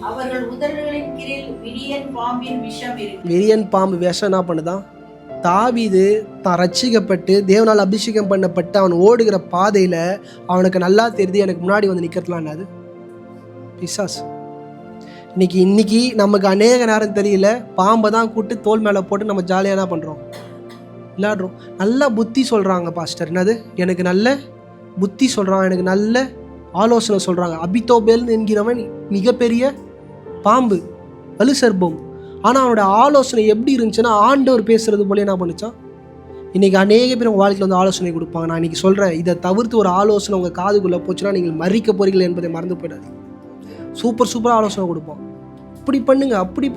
அவர்கள் உதடுகளின் கீழில் விரியன் பாம்பின் விஷம் இருக்கு. விரியன் பாம்பு விஷம் என்ன பண்ணுதான், தாவீது தான் ரட்சிக்கப்பட்டு தேவனால் அபிஷேகம் பண்ணப்பட்டு அவன் ஓடுகிற பாதையில் அவனுக்கு நல்லா தெரியுது எனக்கு முன்னாடி வந்து நிற்கிறதுலாம் அது பிசாசு. இன்னைக்கு நமக்கு அநேக நேரம் தெரியல, பாம்பை தான் கூட்டு தோல் மேலே போட்டு நம்ம ஜாலியாக என்ன பண்ணுறோம், விளையாடுறோம். நல்லா புத்தி சொல்கிறாங்க பாஸ்டர், என்னது எனக்கு நல்ல புத்தி சொல்கிறான், எனக்கு நல்ல ஆலோசனை சொல்கிறாங்க. அபித்தோபேல் என்கிறவன் மிகப்பெரிய பாம்பு, வலு சர்ப்பம். ஆனால் அவனோட ஆலோசனை எப்படி இருந்துச்சுன்னா ஆண்டவர் பேசுகிறது போல என்ன பண்ணிச்சான். இன்றைக்கி அநேக பேர் உங்கள் வாழ்க்கையில் வந்து ஆலோசனை கொடுப்பாங்க. நான் இன்றைக்கி சொல்கிறேன், இதை தவிர்த்து ஒரு ஆலோசனை உங்கள் காதுக்குள்ளே போச்சுன்னா நீங்கள் மறிக்க போறீர்கள் என்பதை மறந்து போயிடாது. சூப்பராக ஆலோசனை கொடுப்போம். அப்படி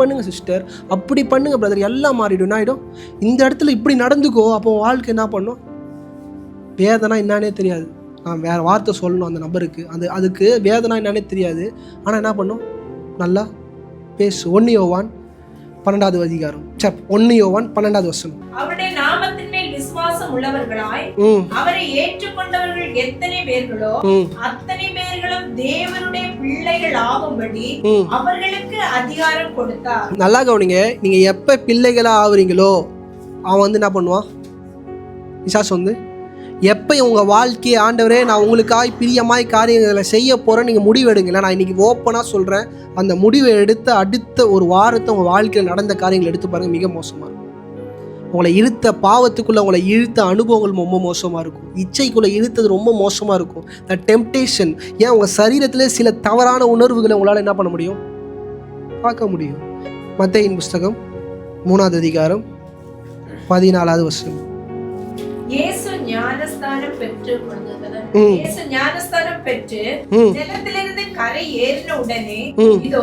பண்ணுங்க சிஸ்டர், அப்படி பண்ணுங்க பிரதர், எல்லாம் மாறிடும். என்ன ஆகிடும், இந்த இடத்துல இப்படி நடந்துக்கோ, அப்போ வாழ்க்கை என்ன பண்ணும். வேதனை என்னன்னே தெரியாது. நான் வேறு வார்த்தை சொல்லணும் அந்த நபருக்கு, அதுக்கு வேதனை என்னன்னே தெரியாது. ஆனால் என்ன பண்ணும், நல்லா பேசு. 1 யோவான் 12வது அதிகாரம் 1 யோவான் 12வது வசனம். அவருடைய நாமத்தின் மேல் விசுவாசம் உள்ளவர்களாய் அவரை ஏற்றுக்கொண்டவர்கள் எத்தனை பேர்களோ அத்தனை பேர்களும் தேவனுடைய பிள்ளைகள் ஆகும்படி அவர்களுக்கு அதிகாரம் கொடுத்தார். நல்லா கவனிங்க, நீங்க எப்ப பிள்ளைகளா ஆகுறீங்களோ அவன் வந்து என்ன பண்ணுவான், விசாஸ் வந்து எப்போ உங்கள் வாழ்க்கையை ஆண்டவரே நான் உங்களுக்காக பிரியமாய் காரியங்களை செய்ய போகிறேன் நீங்கள் முடிவு எடுங்கள. நான் இன்றைக்கி ஓப்பனாக சொல்கிறேன், அந்த முடிவை எடுத்து அடுத்த ஒரு வாரத்தை உங்கள் வாழ்க்கையில் நடந்த காரியங்கள் எடுத்து பாருங்கள், மிக மோசமாக இருக்கும். உங்களை இழுத்த பாவத்துக்குள்ளே உங்களை இழுத்த அனுபவங்கள் ரொம்ப மோசமாக இருக்கும். இச்சைக்குள்ளே இழுத்தது ரொம்ப மோசமாக இருக்கும். த டெம்டேஷன், ஏன் உங்கள் சரீரத்திலே சில தவறான உணர்வுகளை உங்களால் என்ன பண்ண முடியும், பார்க்க முடியும். மத்தேயின் புஸ்தகம் 3வது அதிகாரம் 14வது வசனம். இயேசு ஞானஸ்தானம் பெற்று நிலத்திலிருந்து கரை ஏறின உடனே இதோ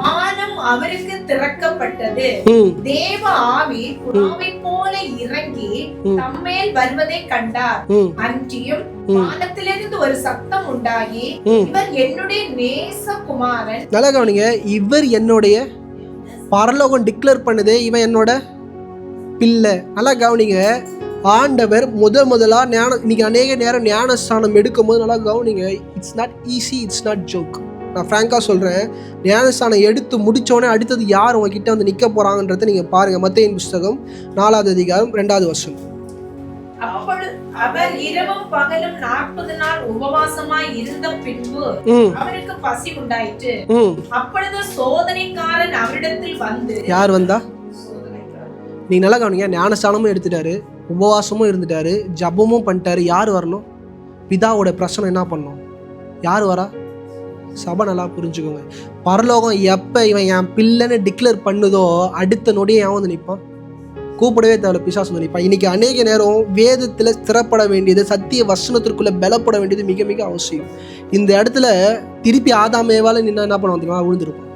வானம் அவருக்கு திறக்கப்பட்டது. தேவ ஆவி புறாவை போல இறங்கி தம்மேல் வருவதை கண்டார். அன்றியும் வானத்திலிருந்து ஒரு சத்தம் உண்டாகி, இவர் என்னுடைய நேச குமாரன். நல்லா கவனிங்க, இவர் என்னுடைய பரலோகம் டிக்ளேர் பண்ணுது, இவன் என்னோட பிள்ளை. நல்லா கவனிங்க, ஆண்டவர் முதலா இன்னைக்கு அநேக நேரம் ஞானஸ்தானம் எடுக்கும் போது நல்லா கவனிங்க, it's not easy, it's not joke. நான் ஃப்ராங்காக சொல்கிறேன், ஞானஸ்தானம் எடுத்து முடித்தோடனே அடுத்தது யார் உங்ககிட்ட வந்து நிற்க போகிறாங்கன்றதை நீங்கள் பாருங்கள். மத்தேயின் புஸ்தகம் 4வது அதிகாரம் 2வது வசனம். அவர் இரவும் பகலும் 40 நாள் உபவாசமாய் இருந்த பின்பு அவருக்கு பசி உண்டாயிற்று. அப்பொழுது சோதனைக்காரன் அவரிடத்தில் வந்து. யார் வந்தா? நீங்க நல்லா கவனிங்க, ஞானஸ்தானமும் எடுத்துட்டாரு, உபவாசமும் இருந்துட்டாரு, ஜபமும் பண்ணிட்டாரு. யார் வரணும்? பிதாவோட பிரச்சனை என்ன பண்ணணும்? யார் வரா? சபை. நல்லா புரிஞ்சுக்கோங்க, பரலோகம் எப்போ இவன் என் பிள்ளைன்னு டிக்ளேர் பண்ணுதோ அடுத்த நொடியே எவன் வந்து நிற்பான்? கூப்பிடவே தேவை, பிசாசு வந்து நிற்பான். இன்னைக்கு அநேக நேரம் வேதத்தில் ஸ்திரப்பட வேண்டியது, சத்திய வசனத்திற்குள்ளே பலப்பட வேண்டியது மிக மிக அவசியம். இந்த இடத்துல திருப்பி ஆதாம் ஏவால நின்னா என்ன பண்ண வந்துருவான்? விழுந்திருப்பான்.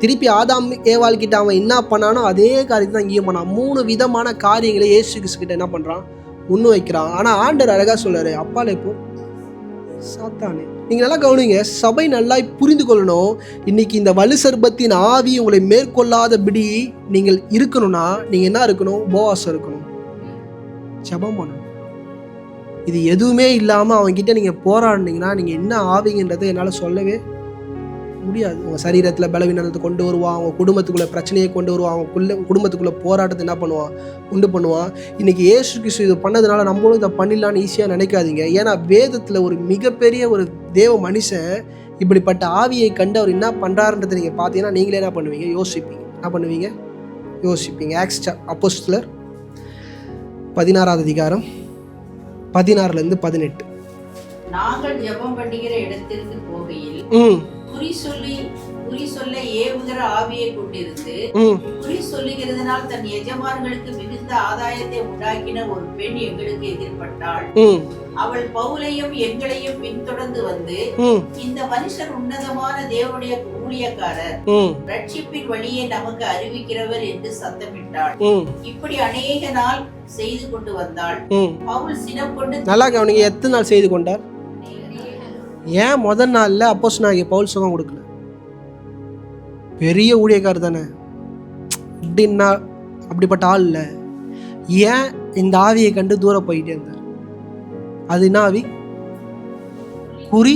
திருப்பி ஆதாம் ஏவாள் கிட்ட அவன் என்ன பண்ணானோ அதே காரியத்தை தான் இங்கேயும் பண்ணான். 3 விதமான காரியங்களை இயேசு கிறிஸ்து கிட்ட என்ன பண்ணுறான்? முன்னு வைக்கிறான். ஆனால் ஆண்டவர் அழகாக சொல்றாரு, அப்பாலே இப்போ சாத்தானே. நீங்கள் நல்லா கவனிங்க, சபை நல்லா புரிந்து கொள்ளணும். இன்னைக்கு இந்த வலு சர்ப்பத்தின் ஆவி உங்களை மேற்கொள்ளாதபடி நீங்கள் இருக்கணும்னா நீங்கள் என்ன இருக்கணும்? உபவாசம் இருக்கணும், ஜெபம் பண்ணணும். இது எதுவுமே இல்லாமல் அவங்ககிட்ட நீங்கள் போராடினீங்கன்னா நீங்கள் என்ன ஆவீங்கன்றதை என்னால் சொல்லவே முடியாது. உங்கள் சரீரத்தில் பலவீனத்தை கொண்டு வருவான், அவங்க குடும்பத்துக்குள்ளே பிரச்சனையை கொண்டு வருவான், அவங்க குடும்பத்துக்குள்ளே போராட்டத்தை என்ன பண்ணுவான்? உண்டு பண்ணுவான். இன்றைக்கி இயேசு கிறிஸ்து இது பண்ணதுனால நம்மளும் இதை பண்ணிடலான்னு ஈஸியாக நினைக்காதீங்க. ஏன்னா வேதத்தில் ஒரு மிகப்பெரிய ஒரு தேவ மனுஷன் இப்படிப்பட்ட ஆவியை கண்டு அவர் என்ன பண்ணுறாருன்றதை நீங்கள் பார்த்தீங்கன்னா நீங்களே என்ன பண்ணுவீங்க? யோசிப்பீங்க. ஆக்ட்ஸ் அப்போஸ்தலர் 16வது அதிகாரம் 16லேருந்து 18. நாங்கள் ஜெபம் பண்ணுகிற இடத்திற்கு போகையில் குறி சொல்ல ஏவுகிற ஆவியை கொண்டிருந்து குறி சொல்லுகிறதுனால் தன் எஜமான்களுக்கு மிகுந்த ஆதாயத்தை உண்டாக்கின ஒரு பெண் எங்களுக்கு எதிர்பட்டாள். அவள் பவுலையும் எங்களையும் பின்தொடர்ந்து வந்து, இந்த மனுஷர் உன்னதமான தேவனுடைய ஊழியக்காரர், ரட்சிப்பின் வழியை நமக்கு அறிவிக்கிறவர் என்று சத்தமிட்டாள். இப்படி அநேக நாள் செய்து கொண்டு வந்தாள். பவுல் சினம் கொண்டு. நல்லா கவனிங்க, எத்தனை நாள் செய்து கொண்டார்? ஏன் முதல் நாள்ல அப்போஸ்தலனாகிய பவுல் சுகம் கொடுக்கல? பெரிய ஊழியக்காரர் தானே, அப்படின்னா அப்படிப்பட்ட ஆள் இல்லை. ஏன் இந்த ஆவியை கண்டு தூரம் போயிட்டே இருந்தார்? அது என்ன ஆவி? குறி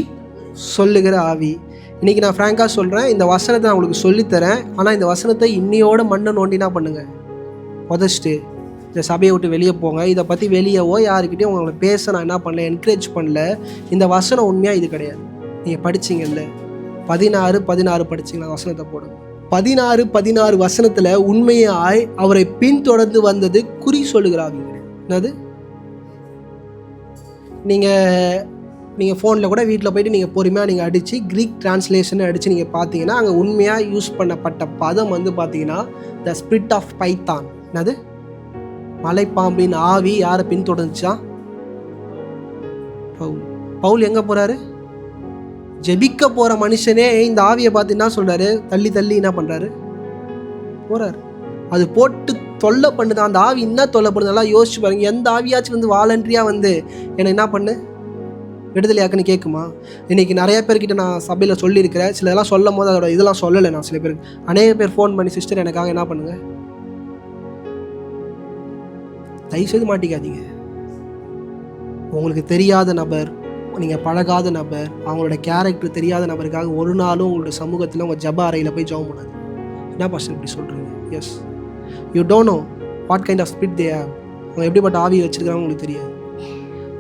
சொல்லுகிற ஆவி. இன்னைக்கு நான் ஃப்ராங்காக சொல்கிறேன், இந்த வசனத்தை நான் உங்களுக்கு சொல்லித்தரேன். ஆனால் இந்த வசனத்தை இன்னையோட மண்ணை நோண்டினா பண்ணுங்க, புதைச்சிட்டு இந்த சபையை விட்டு வெளியே போங்க, இதை பற்றி வெளியவோ யாருக்கிட்டையும் உங்களை பேச நான் என்ன பண்ணல, என்கரேஜ் பண்ணல. இந்த வசனம் உண்மையாக இது கிடையாது. நீங்கள் படிச்சிங்கல்ல 16 படிச்சிங்களா? வசனத்தை போடுங்க. 16 வசனத்தில் உண்மையாய் அவரை பின்தொடர்ந்து வந்தது குறி சொல்லுகிறாங்க. என்னது? நீங்கள் ஃபோனில் கூட வீட்டில் போய்ட்டு நீங்கள் பொறுமையாக நீங்கள் அடித்து க்ரீக் டிரான்ஸ்லேஷன் அடித்து நீங்கள் பார்த்தீங்கன்னா அங்கே உண்மையாக யூஸ் பண்ணப்பட்ட பதம் வந்து பார்த்தீங்கன்னா த ஸ்பிரிட் ஆஃப் பைத்தான். என்னது? மலைப்பாம்பின் ஆவி யாரை பின்தொடர்ந்துச்சா? பவுல் எங்கே போகிறாரு? ஜெபிக்க போகிற மனுஷனே இந்த ஆவியை பார்த்து என்ன சொல்கிறாரு? தள்ளி என்ன பண்ணுறாரு? போகிறார். அது போட்டு தொல்லை பண்ணுது. அந்த ஆவி என்ன தொல்லை பண்ணுறதெல்லாம் யோசிச்சு பாருங்க. எந்த ஆவியாச்சும் வந்து வாலண்டரியாக வந்து எனக்கு என்ன பண்ணு விடுதலையாக்குன்னு கேட்குமா? இன்றைக்கி நிறைய பேர்கிட்ட நான் சபையில் சொல்லியிருக்கிறேன். சில இதெல்லாம் சொல்லும் போது அதோட இதெல்லாம் சொல்லலை. நான் சில பேருக்கு அநேக பேர் ஃபோன் பண்ணி சிஸ்டர் எனக்காக என்ன பண்ணுங்கள், தயவுசெய்து மாட்டிக்காதீங்க. உங்களுக்கு தெரியாத நபர், நீங்கள் பழகாத நபர், அவங்களோட கேரக்டர் தெரியாத நபருக்காக ஒரு நாளும் உங்களோட சமூகத்தில் உங்கள் ஜப அறையில் போய் ஜெபம் பண்ணாது. என்ன பாஸ்டர் இப்படி சொல்கிறீங்க? Yes, you don't know what kind of spirit they have. அவங்க எப்படிப்பட்ட ஆவியை வச்சுருக்காங்க உங்களுக்கு தெரியாது.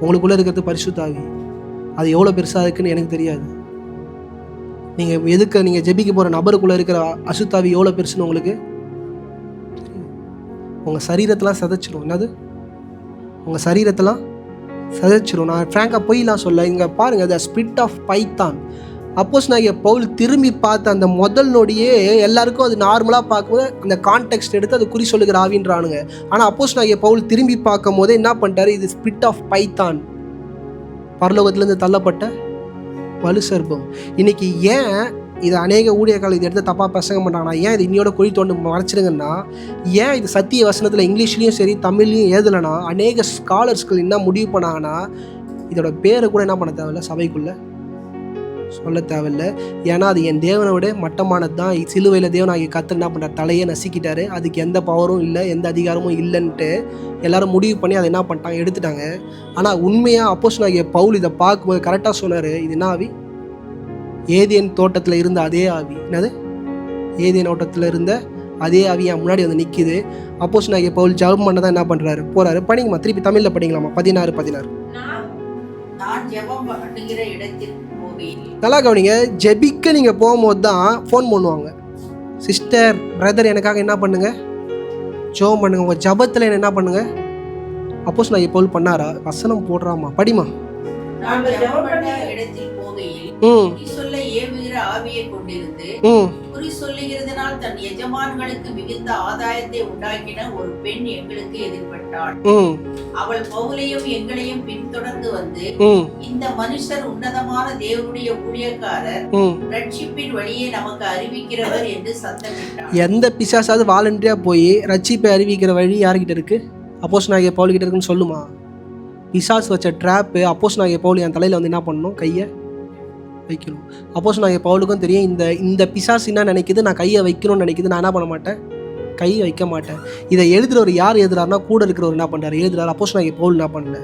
உங்களுக்குள்ளே இருக்கிறது பரிசுத்த ஆவி. அது எவ்வளோ பெருசாக இருக்குன்னு எனக்கு தெரியாது. நீங்கள் ஜெபிக்க போகிற நபருக்குள்ளே இருக்கிற அசுத்தாவி எவ்வளோ பெருசுன்னு உங்களுக்கு உங்கள் சரீரத்தெல்லாம் சதைச்சிடும். என்னது? உங்கள் சரீரத்தெல்லாம் சதைச்சிடும். நான் ஃப்ராங்காக போய்லாம் சொல்ல. இங்கே பாருங்கள், த ஸ்பிரிட் ஆஃப் பைத்தான். அப்போஸ்தலனாகிய பவுல் திரும்பி பார்த்த அந்த முதல் நொடியே எல்லாருக்கும் அது நார்மலாக பார்க்கும்போது அந்த கான்டெக்ஸ்ட் எடுத்து அது குறி சொல்லுகிற ஆவின்றானுங்க. ஆனால் அப்போஸ்தலனாகிய பவுல் திரும்பி பார்க்கும் போதே என்ன பண்ணிட்டாரு? இது ஸ்பிரிட் ஆஃப் பைத்தான், பரலோகத்திலேருந்து தள்ளப்பட்ட வலு சர்ப்பம். இன்னைக்கு ஏன் இது அநேக ஊழியர்கள் இதை எடுத்து தப்பாக பிரசங்கம் பண்ணுறாங்கன்னா, ஏன் இது இன்னையோட குழி தோண்டு மறைச்சிடுங்கன்னா, ஏன் இது சத்திய வசனத்தில் இங்கிலீஷ்லேயும் சரி தமிழ்லையும் ஏதலைன்னா அநேக ஸ்காலர்ஸ்கள் என்ன முடிவு பண்ணாங்கன்னா, இதோட பேரை கூட என்ன பண்ண தேவையில்லை, சபைக்குள்ளே சொல்ல தேவையில்லை. ஏன்னா அது என் தேவனை விட மட்டமானது தான். சிலுவையில் தேவனாகிய கர்த்தர் என்ன பண்ணுறார்? தலையை நசுக்கிட்டாரு. அதுக்கு எந்த பவரும் இல்லை, எந்த அதிகாரமும் இல்லைன்ட்டு எல்லாரும் முடிவு பண்ணி அதை என்ன பண்ணிட்டாங்க, எடுத்துட்டாங்க. ஆனால் உண்மையாக அப்போஸ்தலனாகிய பவுல் இதை பார்க்கும்போது கரெக்டாக சொன்னார். இது என்ன ஆவி? ஏதேன் தோட்டத்தில் இருந்த அதே ஆவி. என்னது? ஏதேன் தோட்டத்தில் இருந்த அதே ஆவி என் முன்னாடி வந்து நிற்கிது. அப்போஸ்தலனாகிய பவுல் ஜெபம் பண்ண தான் என்ன பண்ணுறாரு? போகிறாரு. படிங்கம்மா, திருப்பி தமிழில் படிங்களாம்மா. 16 நான் ஜெபம் பண்ணுகிற இடத்தில் நல்லா கவனிங்க. ஜெபிக்க நீங்கள் போகும்போது தான் ஃபோன் பண்ணுவாங்க. சிஸ்டர், பிரதர், எனக்காக என்ன பண்ணுங்க, ஜெபம் பண்ணுங்க. உங்கள் ஜபத்தில் என்ன பண்ணுங்க? அப்போஸ்தலனாகிய பவுல் பண்ணாரா? வசனம் போடுறாமா, படிமா. நாங்கள் ஜெபம் பண்ணுகிற இடத்தில் போகையில் குறி சொல்ல ஏவுகிற ஆவியை கொண்டிருந்து குறி சொல்லுகிறதனால் தன் எஜமான்களுக்கு மிகுந்த ஆதாயத்தை உண்டாக்கின ஒரு பெண் எங்களுக்கு எதிர்பட்டாள். அவள் பவுலையும் எங்களையும் பின்தொடர்ந்து வந்து, இந்த மனுஷர் உன்னதமான தேவனுடைய ஊழியக்காரர், ரட்சிப்பின் வழியை நமக்கு அறிவிக்கிறவர் என்று சத்தமிட்டார். எந்த பிசாசாவது வாலண்டரியா போய் ரட்சிப்பை அறிவிக்கிற வழி யார்கிட்ட இருக்கு? அப்போஸ்தலனாகிய பவுல் கிட்ட இருக்குன்னு சொல்லுமா? பிசாசு வச்ச ட்ராப்பு அப்போஸ்தலனாகிய பவுல் என் தலையில் வந்து என்ன பண்ணணும்? கையை வைக்கணும். அப்போஸ்தலனாகிய பவுலுக்கும் தெரியும் இந்த பிசாசு என்ன நினைக்குது, நான் கையை வைக்கணும்னு நினைக்குது. நான் என்ன பண்ண மாட்டேன்? கை வைக்க மாட்டேன். இதை எழுதுறவர் யார் எழுதுறாருன்னா கூட இருக்கிறவர் என்ன பண்ணுறாரு? எழுதுறாரு. அப்போஸ்தலனாகிய பவுல் என்ன பண்ணல?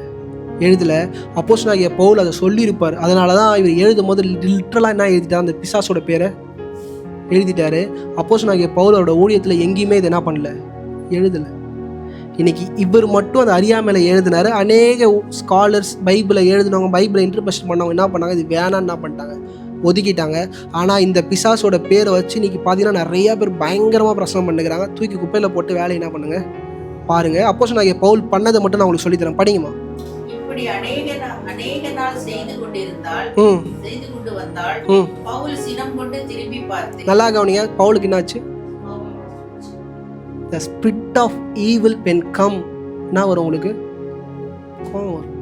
எழுதல. அப்போஸ்தலனாகிய பவுல் அதை சொல்லியிருப்பார். அதனால தான் இவர் எழுதும் போது லிட்ரலாக என்ன எழுதிட்டார்? அந்த பிசாசோட பேரை எழுதிட்டாரு. அப்போஸ்தலனாகிய பவுலோட ஊழியத்தில் எங்கேயுமே இது என்ன பண்ணல? எழுதலை. இன்னைக்கு இவர் மட்டும் அந்த அறியாமையில் எழுதினாரு. அநேக ஸ்காலர்ஸ் பைபிளை எழுதினவங்க, பைபிளை இன்டர்பிரேஷன் பண்ணவங்க என்ன பண்ணாங்க? இது வேணான்னு என்ன பண்ணிட்டாங்க? ஒதுக்கிட்டாங்க. ஆனால் இந்த பிசாசோட பேரை வச்சு இன்னைக்கு பார்த்தீங்கன்னா நிறைய பேர் பயங்கரமாக பிரசங்கம் பண்ணுறாங்க. தூக்கி குப்பையில் போட்டு வேலையை என்ன பண்ணுங்க பாருங்க. அப்போஸ்தலனாகிய பவுல் பண்ணதை மட்டும் நான் உங்களுக்கு சொல்லித்தரேன், படிங்கம்மா. இப்படி அநேக நாள் செய்து கொண்டு வந்தால் பவுல் சினம் கொண்டு திரும்பி பார்த்து, நல்லா கவனிங்க, பவுலுக்கு என்னாச்சு? The spirit of evil when come என்ன வரும் உங்களுக்கு? கோபம் வரும்.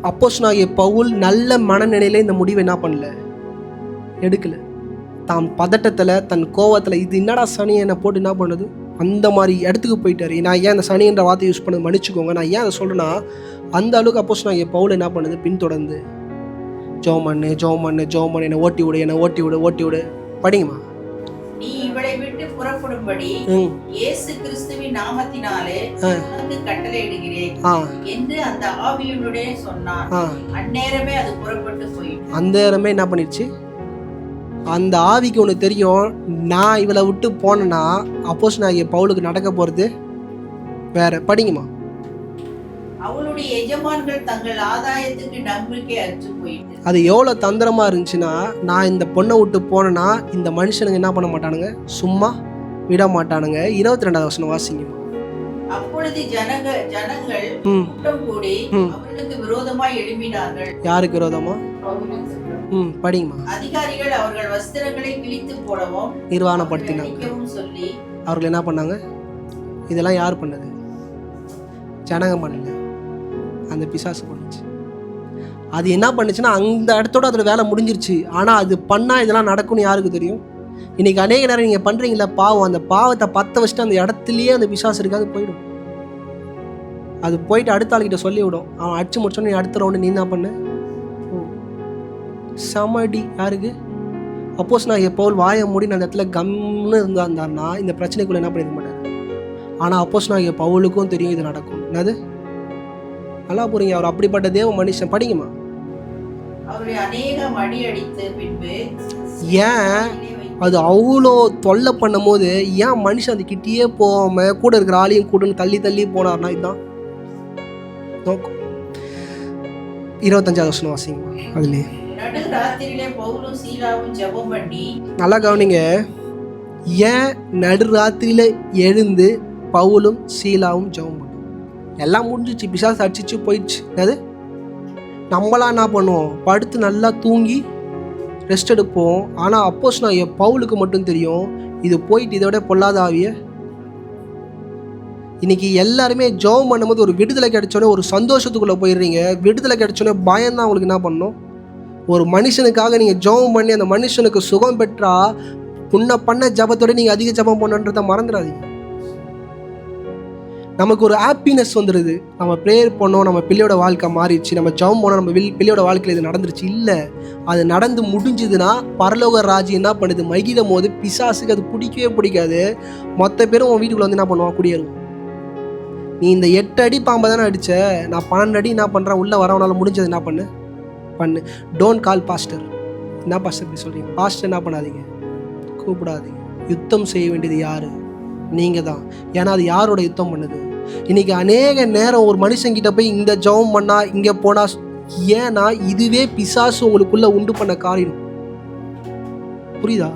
அப்போஸ்தலனாகிய பவுல் நல்ல மனநிலையில் இந்த முடிவை என்ன பண்ணல? எடுக்கல. தாம் பதட்டத்தில், தன் கோவத்தில், இது என்னடா சனி என்னை போட்டு என்ன பண்ணுது, அந்த மாதிரி இடத்துக்கு போயிட்டாரு. நான் ஏன் அந்த சனின்ற வார்த்தை யூஸ் பண்ணது மன்னிச்சுக்கோங்க. நான் ஏன் அதை சொல்கிறேன்னா, அந்த அளவுக்கு அப்போஸ்தலனாகிய பவுல் என்ன பண்ணுது? பின்தொடர்ந்து ஜெபம் பண்ணு, என்னை ஓட்டி விடு. படிங்கம்மா. நீ இவளை விட்டு புறப்படும்படி இயேசு கிறிஸ்துவின் நாமத்தினாலே உனக்கு கட்டளையிடுகிறேன் என்று அந்த ஆவியுடனே சொன்னான். அந்நேரமே அது புறப்பட்டு போயிட்டு. அந்த நேரமே என்ன பண்ணிடுச்சு? அந்த ஆவிக்கு ஒன்று தெரியும், நான் இவளை விட்டு போனேன்னா அப்போஸ்தலனாகிய பவுலுக்கு நடக்க போகிறது வேற படிங்கம்மா. அவளுடைய எஜமான்கள் தங்கள் ஆதாயத்துக்கு நம்பிக்கை அற்று போயிட்டு. அது எவ்வளோ தந்திரமா இருந்துச்சுன்னா, நான் இந்த பொண்ணை விட்டு போனேன்னா இந்த மனுஷனுங்க என்ன பண்ண மாட்டானுங்க, சும்மா விட மாட்டானுங்க. 22வது வசனம் வாசிங்கம்மா. அப்பொழுது ஜனங்கள் கூட்டம் கூடி அவர்களுக்கு விரோதமாய் எழும்பினார்கள். யாருக்கு விரோதமா? படிங்கம்மா. அதிகாரிகள் அவர்கள் வஸ்திரங்களை கிழித்து போடவும் நிர்வாணப்படுத்தினாங்க. சொல்லி அவர்கள் என்ன பண்ணாங்க? இதெல்லாம் யார் பண்ணது? ஜனங்க பண்ணல, அந்த பிசாசு பண்ணுச்சு. அது என்ன பண்ணுச்சுன்னா அந்த இடத்தோட அதோட வேலை முடிஞ்சிருச்சு. ஆனால் அது பண்ணால் இதெல்லாம் நடக்கும்னு யாருக்கு தெரியும்? இன்றைக்கி அநேக நேரம் நீங்கள் பண்ணுறீங்களா பாவம், அந்த பாவத்தை பற்ற வச்சுட்டு அந்த இடத்துலையே அந்த பிசாசு இருக்காது போயிடும். அது போயிட்டு அடுத்த ஆளுக்கிட்ட சொல்லி விடும். அவன் அடிச்சு முடிச்சோன்னு நீ அடுத்த ரவுண்டு நீ என்ன பண்ணு சமடி. யாருக்கு? அப்போஸ்தலனாகிய பவுல் வாயை மூடி அந்த இடத்துல கம்னு இருந்தாருன்னா இந்த பிரச்சனைக்குள்ள என்ன பண்ணிருக்க மாட்டார். ஆனால் அப்போஸ்தலனாகிய பவுலுக்கும் தெரியும் இது நடக்கும். என்னது நல்லா போறீங்க, அவர் அப்படிப்பட்ட தேவ மனுஷன். படிங்கம்மா. ஏன் அது அவ்வளோ தொல்லை பண்ணும் போது ஏன் மனுஷன் அது கிட்டேயே போகாம கூட இருக்கிற ஆளையும் கூடன்னு தள்ளி தள்ளி போனார்னா இதுதான் நோக்கம். 25வது வசனம் வாசிங்கம்மா. அதுலேயே நல்லா கவனிங்க. ஏன் நடுராத்திரியில எழுந்து பவுலும் சீலாவும் ஜெபம் பண்ணும்? எல்லாம் முடிஞ்சிச்சு, பிசாசு அடிச்சிச்சு போயிடுச்சு. அது நம்மளாம் என்ன பண்ணுவோம்? படுத்து நல்லா தூங்கி ரெஸ்ட் எடுப்போம். ஆனால் அப்போஸ்தலனாகிய பவுலுக்கு மட்டும் தெரியும் இது போயிட்டு இதை விட பொல்லாத ஆவிய. இன்னைக்கு எல்லாருமே ஜெபம் பண்ணும்போது ஒரு விடுதலை கிடைச்சோன்னே ஒரு சந்தோஷத்துக்குள்ளே போயிடுறீங்க. விடுதலை கிடைச்சோன்னே பயம்தான் உங்களுக்கு என்ன பண்ணணும். ஒரு மனுஷனுக்காக நீங்கள் ஜெபம் பண்ணி அந்த மனுஷனுக்கு சுகம் பெற்றா முன்ன பண்ண ஜபத்தோட நீங்கள் அதிக ஜபம் பண்ணுன்றதை மறந்துடாதீங்க. நமக்கு ஒரு ஹாப்பினஸ் வந்துடுது. நம்ம ப்ரேயர் பண்ணோம், நம்ம பிள்ளையோட வாழ்க்கை மாறிடுச்சு, நம்ம ஜெபம் பண்ணோம், நம்ம பிள்ளையோட வாழ்க்கையில் இது நடந்துருச்சு. இல்லை, அது நடந்து முடிஞ்சுதுன்னா பரலோக ராஜ்யம் என்ன பண்ணுது? மகிழும் போது பிசாசுக்கு அது பிடிக்கவே பிடிக்காது. மொத்த பேரும் உன் வீட்டுக்குள்ள வந்து என்ன பண்ணுவான்? குடியேறும். நீ இந்த 8 அடி பாம்பை தானே அடித்த, நான் 12 அடி என்ன பண்ணுறேன்? உள்ளே வரவனால முடிஞ்சது என்ன பண்ணு. Don't call pastor. என்ன பாஸ்டர் இப்படி சொல்கிறீங்க? பாஸ்டர் என்ன பண்ணாதீங்க, கூப்பிடாதீங்க. யுத்தம் செய்ய வேண்டியது யாரு? நீங்கள் தான். ஏன்னா அது யாரோட யுத்தம் பண்ணுது? இன்னைக்கு அநேக நேரம் ஒரு மனுஷங்கிட்ட போய் இந்த ஜெபம் பண்ணா இங்கே போனா, ஏன்னா இதுவே பிசாசு உங்களுக்குள்ள உண்டு பண்ண காரியம். புரியுதா?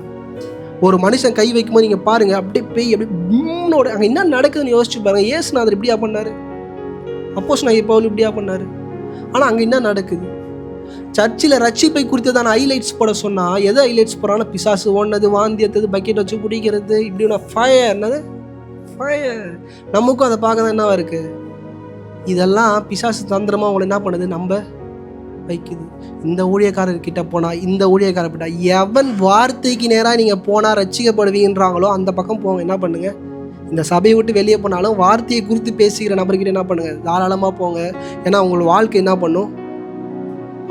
ஒரு மனுஷன் கை வைக்கும்போது நீங்கள் பாருங்க, அப்படியே பேய் அப்படியே அங்கே என்ன நடக்குதுன்னு யோசிச்சு பாருங்க. இயேசுநாதர் இப்படியா பண்ணாரு? அப்போஸ்தலனாகிய பவுல் இப்படியா பண்ணாரு? ஆனால் அங்கே என்ன நடக்குது? சர்ச்சில் ரட்சிப்பை குறித்ததான ஹைலைட்ஸ் போட சொன்னால் எதை ஹைலைட்ஸ் போடுறாங்கன்னா பிசாசு ஓடுனது, வாந்தி எடுத்தது, பக்கெட் வச்சு பிடிக்கிறது, இப்படி ஒன்று ஃபயர். என்னது ஃபயர்? நமக்கும் அதை பார்க்க தான் என்னவா இருக்குது. இதெல்லாம் பிசாசு தந்திரமாக உங்களை என்ன பண்ணுது? நம்ப வைக்குது. இந்த ஊழியக்காரர்கிட்ட போனால், இந்த ஊழியக்காரர்கிட்ட எவன் வார்த்தைக்கு நேராக நீங்கள் போனால் ரட்சிக்கப்படுவீங்கன்றாங்களோ அந்த பக்கம் போங்க. என்ன பண்ணுங்க? இந்த சபையை விட்டு வெளியே போனாலும் வார்த்தையை குறித்து பேசுகிற நபர்கிட்ட என்ன பண்ணுங்க? தாராளமாக போங்க. ஏன்னா உங்களோட வாழ்க்கை என்ன பண்ணும்?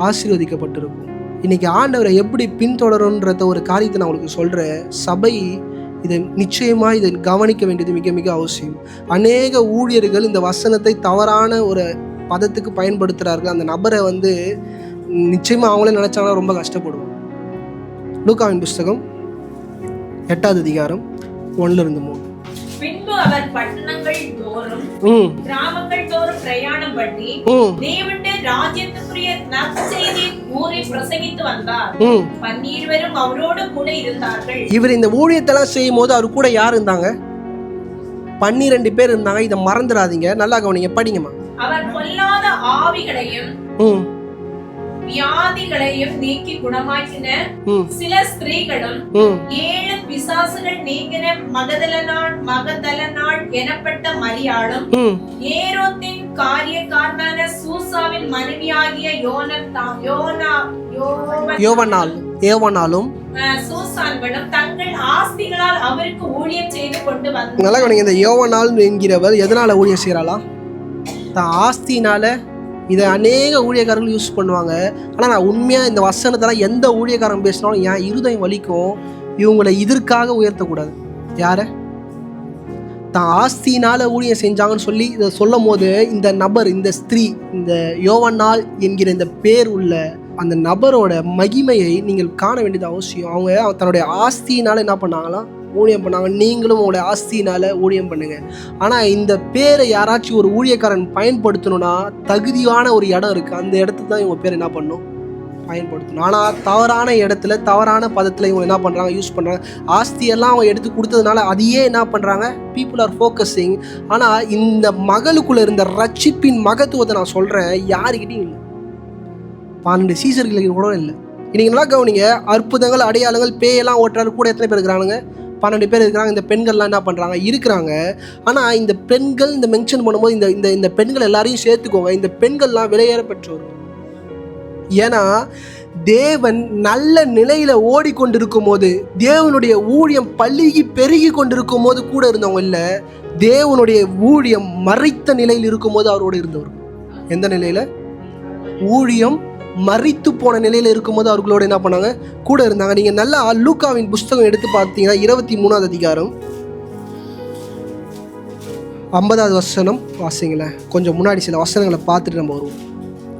ஆசீர்வதிக்கப்பட்டிருக்கும். இன்னைக்கு ஆண்டவரை எப்படி பின்தொடரும்ன்றத ஒரு காரியத்தை நான் உங்களுக்கு சொல்கிறேன். சபை இதை நிச்சயமாக இதை கவனிக்க வேண்டியது மிக மிக அவசியம். அநேக ஊழியர்கள் இந்த வசனத்தை தவறான ஒரு பதத்துக்கு பயன்படுத்துகிறார்கள். அந்த நபரை நிச்சயமாக அவங்களே நினச்சாங்கன்னா ரொம்ப கஷ்டப்படுவோம். லூக்காவின் புஸ்தகம் 8வது அதிகாரம் 1-3. பின்பு அவர் பட்டணங்கள் தோறும் கிராமங்கள் தோறும் பிரயாணம் பண்ணி தேவனுடைய ராஜ்யத்துக்குரிய நற்செய்தியை ஊரை பிரசங்கித்து வந்தார். 12 அவரோடு கூட இருந்தார்கள். இவர் இந்த ஊழியத்தெல்லாம் செய்யும் போது அவர் கூட யார் இருந்தாங்க? 12 பேர் இருந்தாங்க. இதை மறந்துடாதீங்க, நல்லா கவனிங்க, படிங்கம்மா. அவர் பொல்லாத ஆவிகளையும் வியாதிகளையும் நீக்கி குணமாக்கின சில ஸ்திரீகளும் 7 பிசாசுகள் நீக்கின மகதலனாள் எனப்பட்ட மரியாளும் ஏரோத்தின் காரியக்காரனான சூசாவின் மனைவியாகிய யோவனாலும் சூசான்களும் தங்கள் ஆஸ்திகளால் அவருக்கு ஊழியம் செய்து கொண்டு வந்தார். நல்லா கவனிங்க. இந்த யோவனாள் என்கிறவர் எதனால ஊழியம் செய்யறாளா? தான் ஆஸ்தினால. இதை அநேக ஊழியக்காரர்கள் யூஸ் பண்ணுவாங்க. ஆனால் நான் உண்மையாக இந்த வசனத்தெல்லாம் எந்த ஊழியக்காரன் பேசினாலும் என் இருதயம் வலிக்கும். இவங்களை இதற்காக உயர்த்தக்கூடாது. யாரை? தான் ஆஸ்தினால ஊழியம் செஞ்சாங்கன்னு சொல்லி இதை சொல்லும் போது இந்த நபர், இந்த ஸ்திரீ, இந்த யோவனாள் என்கிற இந்த பேர் உள்ள அந்த நபரோட மகிமையை நீங்கள் காண வேண்டியது அவசியம். அவங்க தன்னுடைய ஆஸ்தினால என்ன பண்ணாங்களாம்? ஊழியம் பண்ணாங்க. நீங்களும் உங்களுடைய ஆஸ்தியினால் ஊழியம் பண்ணுங்க. ஆனால் இந்த பேரை யாராச்சும் ஒரு ஊழியக்காரன் பயன்படுத்தணும்னா தகுதியான ஒரு இடம் இருக்குது. அந்த இடத்துக்கு தான் இவங்க பேர் என்ன பண்ணணும், பயன்படுத்தணும். ஆனால் தவறான இடத்துல தவறான பதத்தில் இவங்க என்ன பண்ணுறாங்க, யூஸ் பண்ணுறாங்க. ஆஸ்தியெல்லாம் அவங்க எடுத்து கொடுத்ததுனால அதையே என்ன பண்ணுறாங்க, பீப்புள் ஆர் ஃபோக்கஸிங். ஆனால் இந்த மகளுக்குள்ளே இருந்த ரட்சிப்பின் மகத்துவத்தை நான் சொல்கிறேன், யாருக்கிட்டையும் இல்லை. 12 சீசர்களுக்கு கூட இல்லை. இன்னைக்கு நல்லா கவனிங்க, அற்புதங்கள், அடையாளங்கள், பேயெல்லாம் ஓட்டுறாரு கூட எத்தனை பேர் இருக்கிறாங்க, 12 பேர் இருக்கிறாங்க. இந்த பெண்கள்லாம் என்ன பண்ணுறாங்க, இருக்கிறாங்க. ஆனால் இந்த பெண்கள் இந்த மென்ஷன் பண்ணும்போது இந்த இந்த இந்த பெண்கள் எல்லாரையும் சேர்த்துக்கோங்க. இந்த பெண்கள்லாம் விலையேற பெற்றோர். ஏன்னா தேவன் நல்ல நிலையில் ஓடிக்கொண்டிருக்கும் போது, தேவனுடைய ஊழியம் பல்லுகி பெருகி கொண்டிருக்கும் போது கூட இருந்தவங்க இல்லை, தேவனுடைய ஊழியம் மறைத்த நிலையில் இருக்கும்போது அவரோடு இருந்தவர். எந்த நிலையில்? ஊழியம் மறித்து போன நிலையில் இருக்கும்போது அவர்களோட என்ன பண்ணாங்க, கூட இருந்தாங்க. நீங்கள் நல்லா லூக்காவின் புஸ்தகம் எடுத்து பார்த்தீங்கன்னா 23ஆவது அதிகாரம் 50வது வசனம் வாசிங்களேன். கொஞ்சம் முன்னாடி சில வசனங்களை பார்த்துட்டு நம்ம வருவோம்.